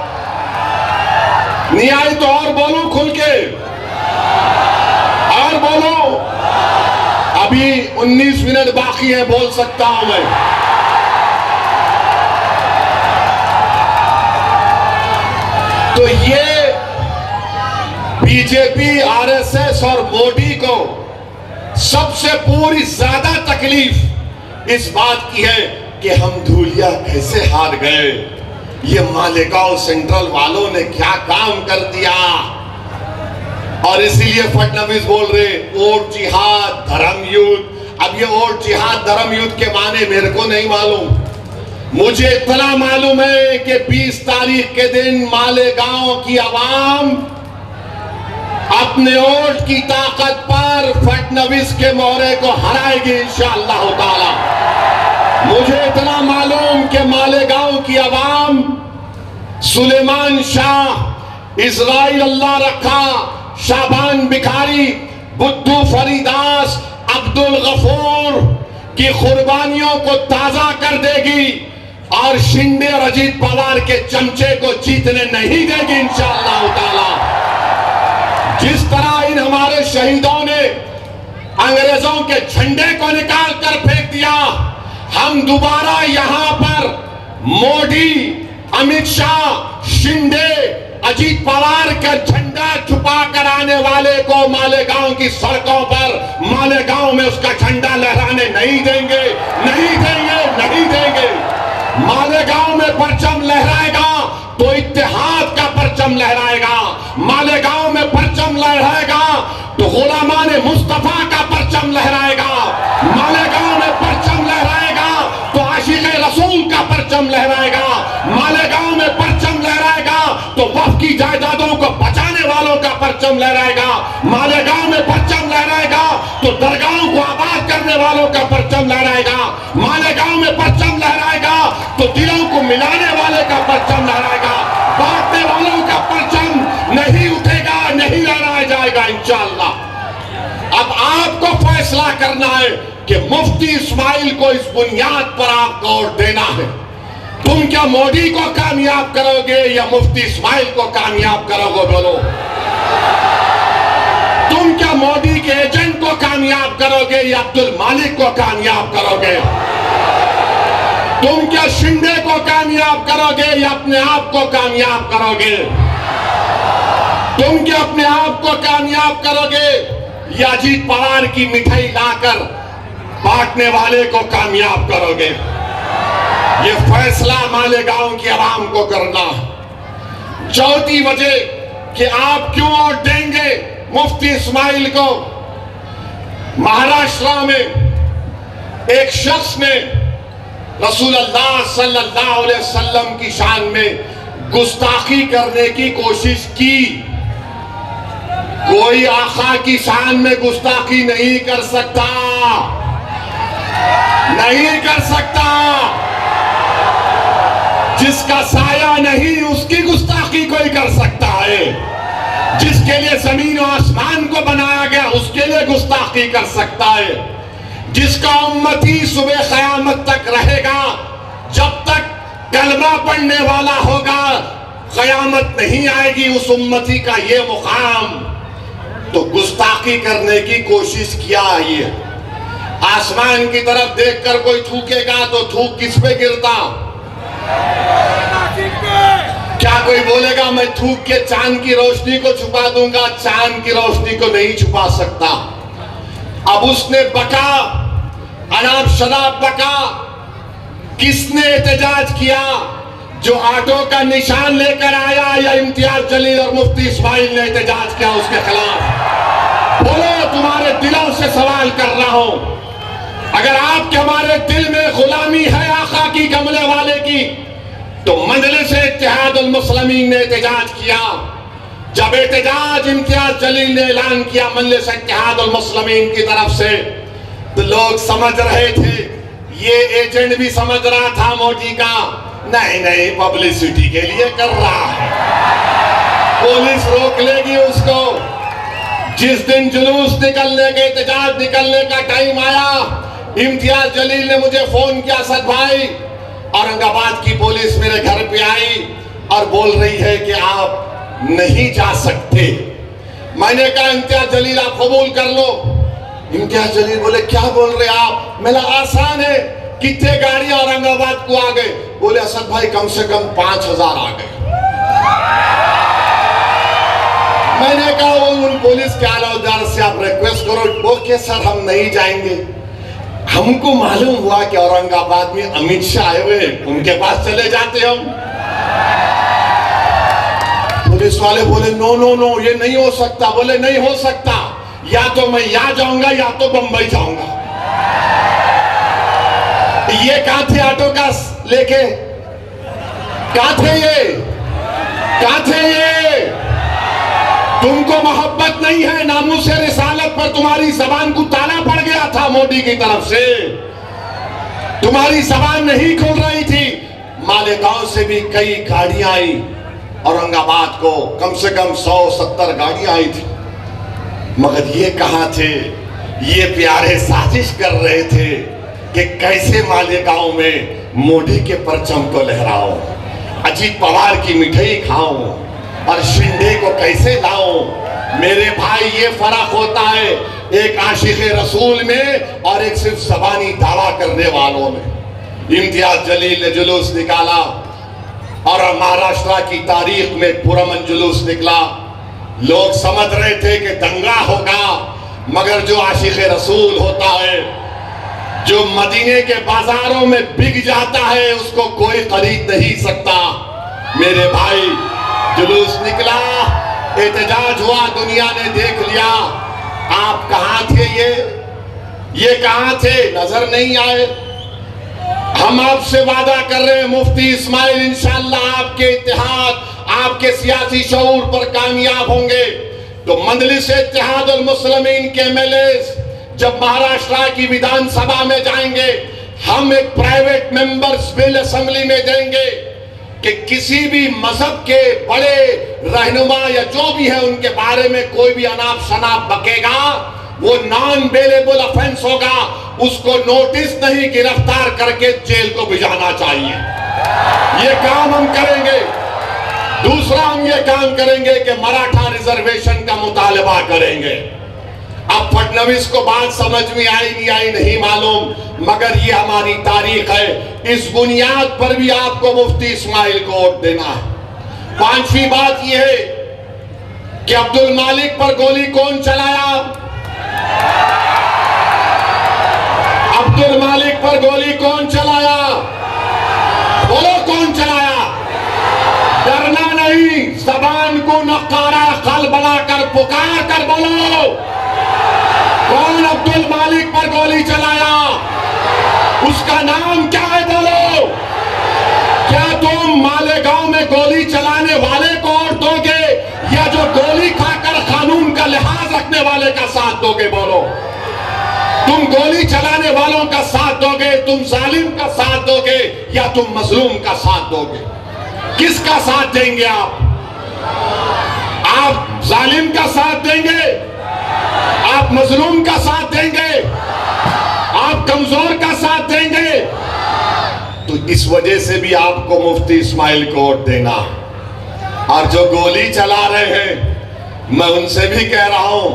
नहीं आई तो और बोलूं खुल के, और बोलो। अभी 19 मिनट बाकी है, बोल सकता हूं मैं। तो ये बीजेपी, आरएसएस और मोदी को सबसे पूरी ज्यादा तकलीफ इस बात की है कि हम धूलिया कैसे हार गए, ये मालेगांव सेंट्रल वालों ने क्या काम कर दिया। और इसीलिए फडनवीस बोल रहे वोट जिहाद, धर्म युद्ध। अब ये वोट जिहाद, धर्म युद्ध के माने मेरे को नहीं मालूम, मुझे इतना मालूम है कि 20 तारीख के दिन मालेगांव की आवाम अपने वोट की ताकत पर फडनवीस के मोहरे को हराएगी इंशाअल्लाह ताला। मुझे इतना मालूम कि मालेगांव की आवाम सुलेमान शाह, इस्राइल अल्लाह रखा, शाबान भिखारी, बुद्धू फरीदास, अब्दुल गफूर की कुर्बानियों को ताजा कर देगी। और शिंदे और अजीत पवार के चमचे को जीतने नहीं देगी इंशाअल्लाह ताला। जिस तरह इन हमारे शहीदों ने अंग्रेजों के झंडे को निकाल कर फेंक दिया, हम दोबारा यहां पर मोदी, अमित शाह, शिंदे, अजीत पवार का झंडा छुपा कर आने वाले को मालेगांव की सड़कों पर, मालेगांव में उसका झंडा लहराने नहीं देंगे, नहीं देंगे, नहीं देंगे। मालेगांव में परचम लहराएगा तो इत्तेहाद का परचम लहराएगा, मालेगांव में परचम लहराएगा तो गुलामाने मुस्तफा का परचम लहराएगा, मालेगांव में परचम लहराएगा तो आशिक़े रसूल का परचम लहराएगा, मालेगांव में परचम लहराएगा तो वफ़ की जायदादों को बचाने वालों का परचम लहराएगा, मालेगांव में परचम लहराएगा तो दरगाहों को आबाद करने वालों का परचम लहराएगा, मालेगांव में परचम लहराएगा तो दिलों को मिलाने वाले का परचम लहराएगा, बांटने वालों का परचम नहीं उठेगा, नहीं लहराया जाएगा इंशाअल्लाह। अब आपको फैसला करना है कि मुफ्ती इस्माइल को इस बुनियाद पर आपको वोट देना है। तुम क्या मोदी को कामयाब करोगे या मुफ्ती इस्माइल को कामयाब करोगे? बोलो, तुम क्या मोदी के एजेंट को कामयाब करोगे या अब्दुल मालिक को कामयाब करोगे? तुम क्या शिंदे को कामयाब करोगे या अपने आप को कामयाब करोगे? तुम क्या अपने आप को कामयाब करोगे या अजीत पवार की मिठाई लाकर बांटने वाले को कामयाब करोगे? ये फैसला मालेगांव की आवाम को करना। चौथी वजह कि आप क्यों वोट देंगे मुफ्ती इस्माइल को, महाराष्ट्र में एक शख्स ने रसूलुल्लाह सल्लल्लाहु अलैहि वसल्लम की शान में गुस्ताखी करने की कोशिश की। कोई आका की शान में गुस्ताखी नहीं कर सकता, नहीं कर सकता। जिसका साया नहीं उसकी गुस्ताखी कोई कर सकता है, जिसके लिए जमीन और आसमान को बनाया गया उसके लिए गुस्ताखी कर सकता है। जिसका उम्मती सुबह क़यामत तक रहेगा, जब तक कलमा पढ़ने वाला होगा क़यामत नहीं आएगी उस उम्मती का ये मुकाम। तो गुस्ताखी करने की कोशिश किया। ये आसमान की तरफ देखकर कोई थूकेगा तो थूक किस पे गिरता? क्या कोई बोलेगा मैं थूक के चांद की रोशनी को छुपा दूंगा? चांद की रोशनी को नहीं छुपा सकता। अब उसने बका, अनाप शनाप बका। किसने एहतजाज किया? जो ऑटो का निशान लेकर आया या इम्तियाज जलील और मुफ्ती इस्माइल ने एहतजाज किया उसके खिलाफ? बोलो, तुम्हारे दिलों से सवाल कर रहा हूं। अगर आपके हमारे दिल में गुलामी है आका की, कमले वाले की, तो मजलिस इत्तेहादुल मुस्लिमीन ने एहतजाज किया। जब एहतजाज इम्तियाज जलील ने ऐलान किया मजलिस इत्तेहादुल मुस्लिमीन की तरफ से, तो लोग समझ रहे थे, ये एजेंट भी समझ रहा था मोदी का, नहीं नहीं पब्लिसिटी के लिए कर रहा है, पुलिस रोक लेगी उसको। जिस दिन जुलूस निकलने के, एहतजाज निकलने का टाइम आया, इम्तियाज जलील ने मुझे फोन किया, असद भाई औरंगाबाद की पुलिस मेरे घर पे आई और बोल रही है कि आप नहीं जा सकते। मैंने कहा इम्तियाज जलील आप कबूल कर लो। इम्तियाज जलील बोले क्या बोल रहे आप? मेरा आसान है, कितने गाड़ियां औरंगाबाद को आ गए? बोले असद भाई कम से कम 5000 आ गए। मैंने कहा वो उन पुलिस के आलादार से आप रिक्वेस्ट करो। ओके सर हम नहीं जाएंगे। हमको मालूम हुआ कि औरंगाबाद में अमित शाह आए हुए, उनके पास चले जाते हम। पुलिस वाले बोले नो नो नो ये नहीं हो सकता। बोले नहीं हो सकता, या तो मैं यहाँ जाऊंगा या तो बंबई जाऊंगा। ये कहां थे ऑटो का लेके? कहां थे ये? कहां थे ये? तुमको मोहब्बत नहीं है, नामूस रिसालत पर तुम्हारी जबान को ताला पड़ गया था मोदी की तरफ से, तुम्हारी जबान नहीं खुल रही थी। मालेगांव से भी कई गाड़ियां आई औरंगाबाद को, कम से कम 170 गाड़ियां आई थी। मगर ये कहां थे? ये प्यारे साजिश कर रहे थे कि कैसे मालेगांव में मोदी के परचम को लहराऊं, अजीत पवार की मिठाई खाऊं और शिंदे को कैसे लाऊं। मेरे भाई ये फर्क होता है एक आशिक रसूल में और एक सिर्फ ज़बानी दावा करने वालों में। इम्तियाज जलील ने जुलूस निकाला और महाराष्ट्र की तारीख में पुरअमन जुलूस निकला। लोग समझ रहे थे कि दंगा होगा, मगर जो आशिक रसूल होता है, जो मदीने के बाजारों में बिक जाता है, उसको कोई खरीद नहीं सकता। मेरे भाई जुलूस निकला, एहतजाज हुआ, दुनिया ने देख लिया। आप कहां थे? ये कहां थे? नजर नहीं आए। हम आपसे वादा कर रहे हैं मुफ्ती इस्माइल, इंशाअल्लाह आपके इत्तेहाद, आपके सियासी शऊर पर कामयाब होंगे तो मजलिस इत्तेहादुल मुस्लिमीन के एमएलए जब महाराष्ट्र की विधानसभा में जाएंगे, हम एक प्राइवेट मेंबर्स बिल असेंबली में देंगे कि किसी भी मजहब के बड़े रहनुमा या जो भी है उनके बारे में कोई भी अनाप शनाप बकेगा, वो नॉन बेलेबल ऑफेंस होगा, उसको नोटिस नहीं गिरफ्तार करके जेल को भिजाना चाहिए। ये काम हम करेंगे। दूसरा हम ये काम करेंगे कि मराठा रिजर्वेशन का मुतालबा करेंगे। अब फडणवीस को बात समझ में आई नहीं आई नहीं मालूम, मगर ये हमारी तारीख है। इस बुनियाद पर भी आपको मुफ्ती इस्माइल को वोट देना है। पांचवी बात यह है कि अब्दुल मालिक पर गोली कौन चलाया? अब्दुल मालिक पर गोली कौन चलाया? बोलो कौन चलाया? डरना नहीं, जबान को नकारा खल बनाकर पुकार कर बोलो, कौन अब्दुल मालिक पर गोली चलाया? उसका नाम क्या है? बोलो। क्या तुम मालेगांव में गोली चलाने वाले को वोट दोगे या जो गोली खाकर कानून का लिहाज रखने वाले का साथ दोगे? बोलो। तुम गोली चलाने वालों का साथ दोगे, तुम जालिम का साथ दोगे या तुम मजलूम का साथ दोगे? किसका साथ देंगे आप? आप जालिम का साथ देंगे? आप मजलूम का साथ देंगे? आप कमजोर का साथ देंगे? तो इस वजह से भी आपको मुफ्ती इस्माइल को वोट देना। और जो गोली चला रहे हैं, मैं उनसे भी कह रहा हूं,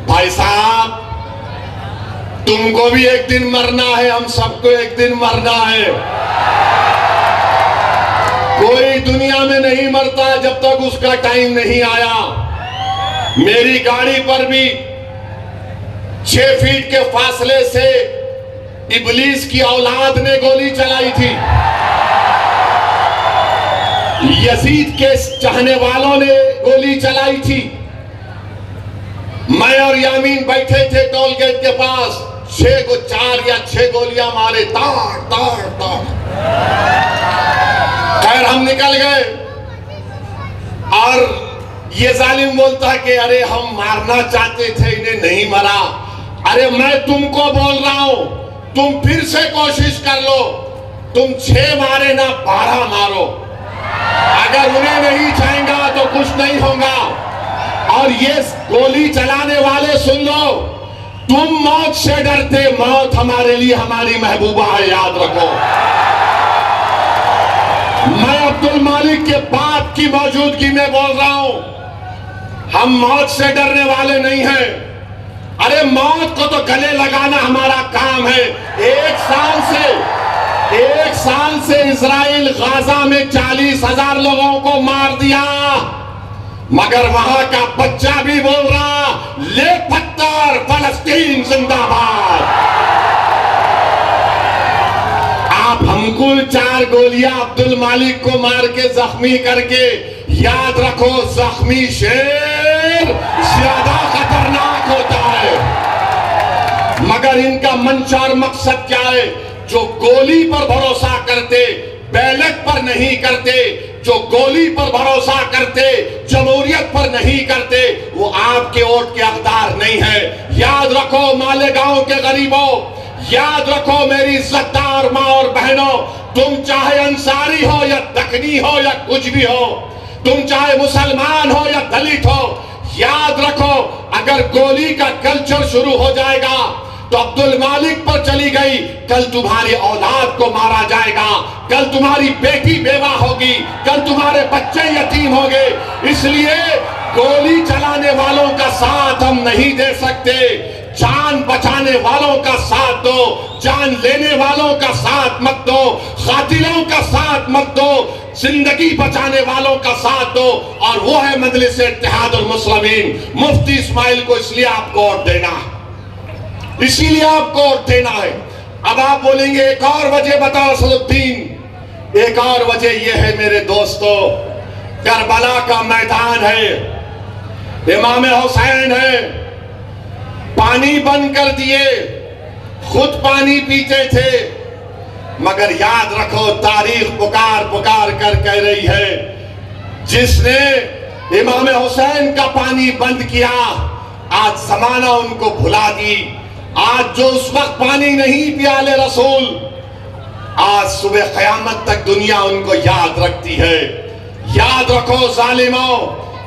भाई साहब तुमको भी एक दिन मरना है, हम सबको एक दिन मरना है। कोई दुनिया में नहीं मरता जब तक उसका टाइम नहीं आया। मेरी गाड़ी पर भी 6 फीट के फासले से इबलीस की औलाद ने गोली चलाई थी। यजीद के चाहने वालों ने गोली चलाई थी। मैं और यामीन बैठे थे टोल गेट के पास, 4 या 6 गोलियां मारे, ताड़ ताड़ ताड़। खैर हम निकल गए और ये जालिम बोलता है कि अरे हम मारना चाहते थे, इन्हें नहीं मरा। अरे मैं तुमको बोल रहा हूं, तुम फिर से कोशिश कर लो, तुम 6 मारे ना 12 मारो। अगर उन्हें नहीं चाहेगा तो कुछ नहीं होगा। और ये गोली चलाने वाले सुन लो, तुम मौत से डरते, मौत हमारे लिए हमारी महबूबा है, याद रखो। मैं अब्दुल मालिक के बाप की मौजूदगी में बोल रहा हूं, हम मौत से डरने वाले नहीं हैं। अरे मौत को तो गले लगाना हमारा काम है। 1 साल से इजराइल गाजा में 40,000 लोगों को मार दिया, मगर वहां का बच्चा भी बोल रहा, ले पत्थर, फलस्तीन जिंदाबाद। आप हमको 4 गोलियां अब्दुल मालिक को मार के जख्मी करके, याद रखो जख्मी शेर ज्यादा खतरनाक होता है। मगर इनका मंशा और मकसद क्या है? जो गोली पर भरोसा करते, बैलेट पर नहीं करते, जो गोली पर भरोसा करते, जमहूरियत पर नहीं करते, वो आपके वोट के हकदार नहीं है। याद रखो मालेगांव के गरीबों, याद रखो मेरी इज्जतदार माँ और बहनों, तुम चाहे अंसारी हो या दखनी हो या कुछ भी हो, तुम चाहे मुसलमान हो या दलित हो, याद रखो अगर गोली का कल्चर शुरू हो जाएगा तो अब्दुल मालिक पर चली गई, कल तुम्हारी औलाद को मारा जाएगा, कल तुम्हारी बेटी बेवा होगी, कल तुम्हारे बच्चे यतीम होंगे। इसलिए गोली चलाने वालों का साथ हम नहीं दे सकते। जान बचाने वालों का साथ दो, जान लेने वालों का साथ मत दो, कातिलों का साथ मत दो, जिंदगी बचाने वालों का साथ दो। और वो है मजलिस इत्तेहादुल मुस्लिमीन। मुफ्ती इस्माइल को इसलिए आपको वोट देना है, इसीलिए आपको वोट देना है। अब आप बोलेंगे एक और वजह बताओ असदुद्दीन। एक और वजह यह है मेरे दोस्तों, करबला का मैदान है, इमाम हुसैन है, पानी बंद कर दिए, खुद पानी पीते थे, मगर याद रखो तारीख पुकार पुकार कर कह रही है, जिसने इमाम हुसैन का पानी बंद किया आज जमाना उनको भुला दी। आज जो उस वक्त पानी नहीं पिया ले रसूल, आज सुबह क़यामत तक दुनिया उनको याद रखती है। याद रखो जालिमों,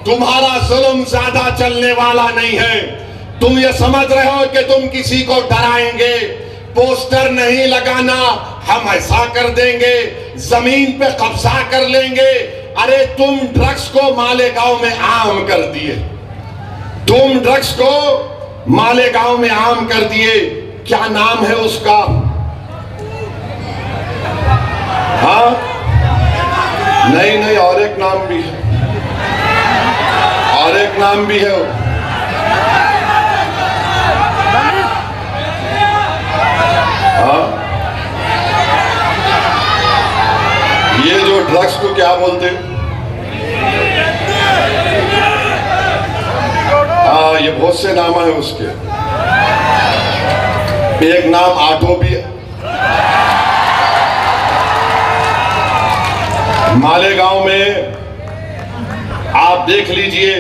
तुम्हारा जुल्म ज्यादा चलने वाला नहीं है। तुम ये समझ रहे हो कि तुम किसी को डराएंगे, पोस्टर नहीं लगाना, हम ऐसा कर देंगे, जमीन पे कब्जा कर लेंगे। अरे तुम ड्रग्स को मालेगांव में आम कर दिए, तुम ड्रग्स को मालेगांव में आम कर दिए। क्या नाम है उसका? हाँ नहीं नहीं, और एक नाम भी है, और एक नाम भी है। हाँ, ये जो ड्रग्स को क्या बोलते? हाँ, ये बहुत से नाम है उसके। एक नाम आटो भी है। मालेगांव में आप देख लीजिए,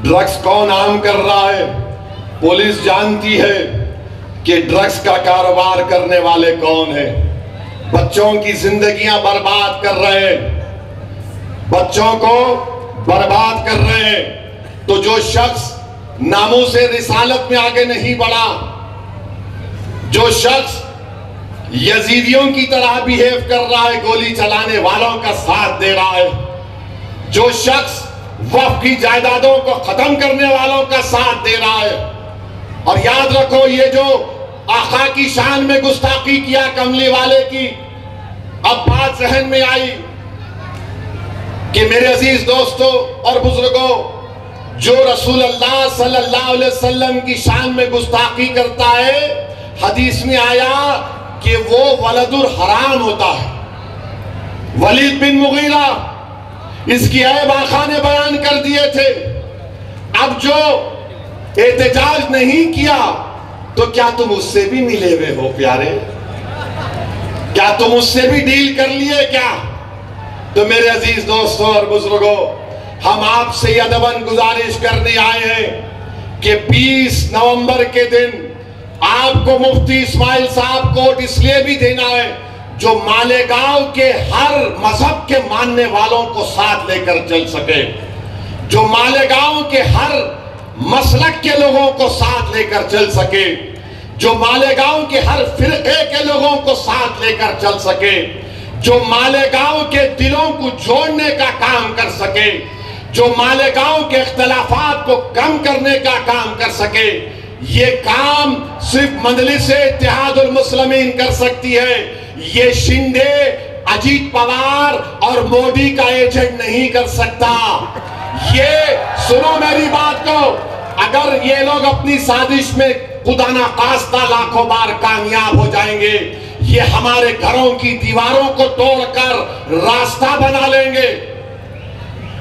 ड्रग्स कौन आम कर रहा है। पुलिस जानती है कि ड्रग्स का कारोबार करने वाले कौन है। बच्चों की जिंदगियां बर्बाद कर रहे हैं, बच्चों को बर्बाद कर रहे हैं। तो जो शख्स नामों से रिसालत में आगे नहीं बढ़ा, जो शख्स यजीदियों की तरह बिहेव कर रहा है, गोली चलाने वालों का साथ दे रहा है, जो शख्स वक्फ की जायदादों को खत्म करने वालों का साथ दे रहा है। और याद रखो, ये जो आका की शान में गुस्ताखी किया कमली वाले की, अब बात जहन में आई कि मेरे अजीज दोस्तों और बुजुर्गों, जो रसूल अल्लाह सल्लल्लाहु अलैहि वसल्लम की शान में गुस्ताखी करता है, हदीस में आया कि वो वलदुल हराम होता है। वलीद बिन मुगीरा, इसकी ऐब आका ने बयान कर दिए थे। अब जो एहतजाज नहीं किया, तो क्या तुम उससे भी मिले हुए हो प्यारे? क्या तुम उससे भी डील कर लिए क्या? तो मेरे अजीज दोस्तों और बुजुर्गों, हम आपसे अदबन गुजारिश करने आए हैं कि 20 नवंबर के दिन आपको मुफ्ती इस्माइल साहब को वोट इसलिए भी देना है जो मालेगांव के हर मजहब के मानने वालों को साथ लेकर चल सके, जो मालेगांव के हर मसलक के लोगों को साथ लेकर चल सके, जो मालेगांव के हर फिरके के लोगों को साथ लेकर चल सके, जो मालेगांव के दिलों को जोड़ने का काम कर सके, जो मालेगांव के इख्तलाफात को कम करने का काम कर सके। ये काम सिर्फ मजलिस इत्तेहादुल मुस्लिमीन कर सकती है। ये शिंदे, अजीत पवार और मोदी का एजेंट नहीं कर सकता। ये सुनो मेरी बात को, अगर ये लोग अपनी साजिश में खुदा ना खास्ता लाखों बार कामयाब हो जाएंगे, ये हमारे घरों की दीवारों को तोड़कर रास्ता बना लेंगे,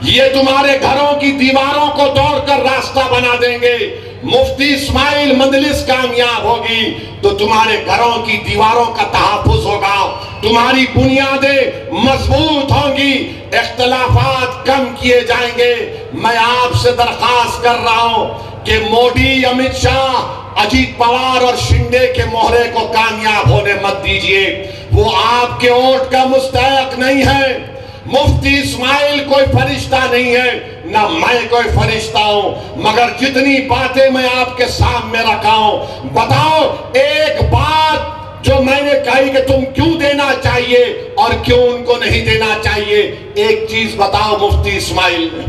ये तुम्हारे घरों की दीवारों को तोड़कर रास्ता बना देंगे। मुफ्ती इस्माइल मजलिस कामयाब होगी तो तुम्हारे घरों की दीवारों का तहफ़्फ़ुज़ होगा, तुम्हारी बुनियादें मजबूत होंगी, इख्तलाफात कम किए जाएंगे। मैं आपसे दरख्वास्त कर रहा हूं कि मोदी, अमित शाह, अजीत पवार और शिंदे के मोहरे को कामयाब होने मत दीजिए। वो आपके वोट का मुस्तहक नहीं है। मुफ्ती इस्माइल कोई फरिश्ता नहीं है। ना मैं कोई फरिश्ता हूं, मगर जितनी बातें मैं आपके सामने रखा हूं, बताओ एक बात जो मैंने कही कि तुम क्यों देना चाहिए और क्यों उनको नहीं देना चाहिए। एक चीज बताओ मुफ्ती इस्माइल ने,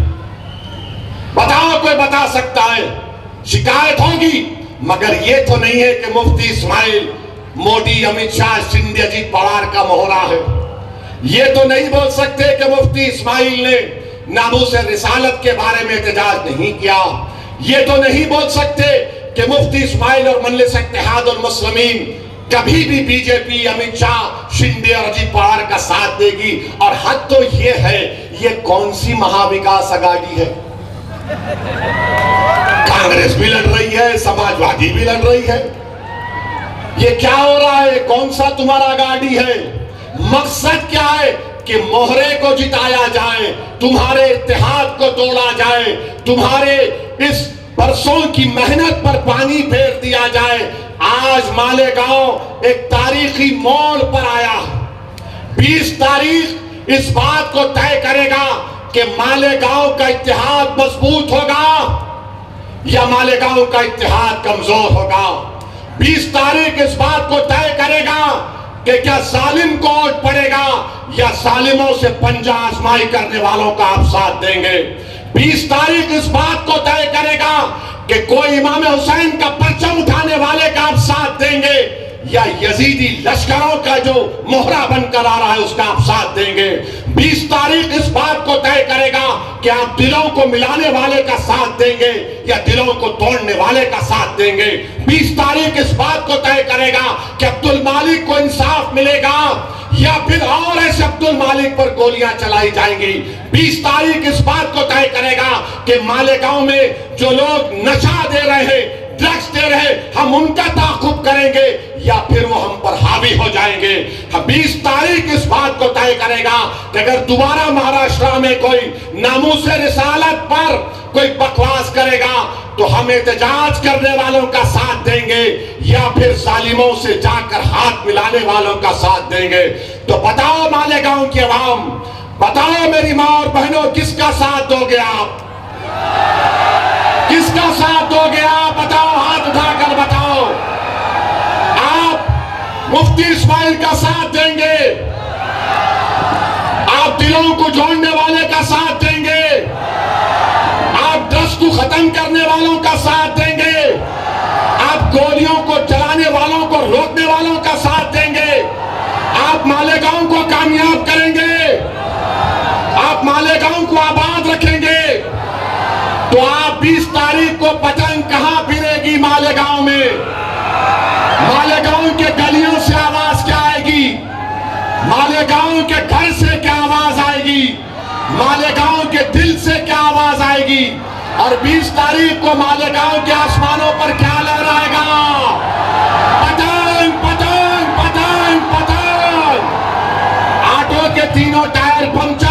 बताओ, कोई बता सकता है? शिकायत होगी, मगर यह तो नहीं है कि मुफ्ती इस्माइल मोदी, अमित शाह, शिंदे, अजीत पवार का मोहरा है। ये तो नहीं बोल सकते कि मुफ्ती इस्माइल ने नामूस रिसालत के बारे में एहतजाज नहीं किया। ये तो नहीं बोल सकते कि मुफ्ती इस्माइल और मजलिस इत्तेहादुल मुस्लिमीन कभी भी बीजेपी, अमित शाह, शिंदे और अजीत पवार का साथ देगी। और हद तो ये है, ये कौन सी महाविकास अघाड़ी है? कांग्रेस भी लड़ रही है, समाजवादी भी लड़ रही है। ये क्या हो रहा है? कौन सा तुम्हारा अघाड़ी है? मकसद क्या है? कि मोहरे को जिताया जाए, तुम्हारे इत्तेहाद को तोड़ा जाए, तुम्हारे इस बरसों की मेहनत पर पानी फेर दिया जाए। आज मालेगांव एक तारीखी मोड़ पर आया। 20 तारीख इस बात को तय करेगा कि मालेगांव का इत्तेहाद मजबूत होगा या मालेगांव का इत्तेहाद कमजोर होगा। 20 तारीख इस बात को तय करेगा कि क्या जालिम को वोट पड़ेगा या जालिमों से पंजा आजमाई करने वालों का आप साथ देंगे। 20 तारीख इस बात को तय करेगा कि कोई इमाम हुसैन का परचम उठाने वाले का आप साथ देंगे या यजीदी लश्करों का जो मोहरा बनकर आ रहा है उसका आप साथ देंगे। 20 तारीख इस बात को तय करेगा कि आप दिलों को मिलाने वाले का साथ देंगे या दिलों को तोड़ने वाले का साथ देंगे। 20 तारीख इस बात को तय करेगा कि अब्दुल मालिक को इंसाफ मिलेगा या फिर और ऐसे अब्दुल मालिक पर गोलियां चलाई जाएंगी। 20 तारीख इस बात को तय करेगा कि मालेगांव में जो लोग नशा दे रहे हैं, ड्रग्स दे रहे, हम उनका ताकुब करेंगे या फिर वो हम पर हावी हो जाएंगे। 20 तारीख इस बात को तय करेगा कि अगर दोबारा महाराष्ट्र में कोई नामूस रिसालत पर कोई बकवास करेगा तो हम एहतजाज करने वालों का साथ देंगे या फिर जालिमों से जाकर हाथ मिलाने वालों का साथ देंगे। तो बताओ मालेगांव की आवाम, बताओ मेरी माँ और बहनों, किसका साथ दोगे आप? किसका साथ दोगे आप? बताओ, हाथ उठाकर बताओ। आप मुफ्ती इस्माइल का साथ देंगे? आप दिलों को जोड़ने वाले का साथ देंगे? आप ड्रग्स को खत्म करने वालों का साथ देंगे? आप गोलियों को चलाने वालों को रोकने वालों का साथ देंगे? आप मालेगांव को कामयाब करेंगे? आप मालेगांव को आबाद रखेंगे? तो आप 20 तारीख को पतंग कहां फिरेगी मालेगांव में? मालेगांव के गलियों से आवाज क्या आएगी? मालेगांव के घर से क्या आवाज आएगी? मालेगांव के दिल से क्या आवाज आएगी? और 20 तारीख को मालेगांव के आसमानों पर क्या लहराएगा? पतंग, पतंग, पतंग, पतंग। ऑटो के तीनों टायर पंक्चर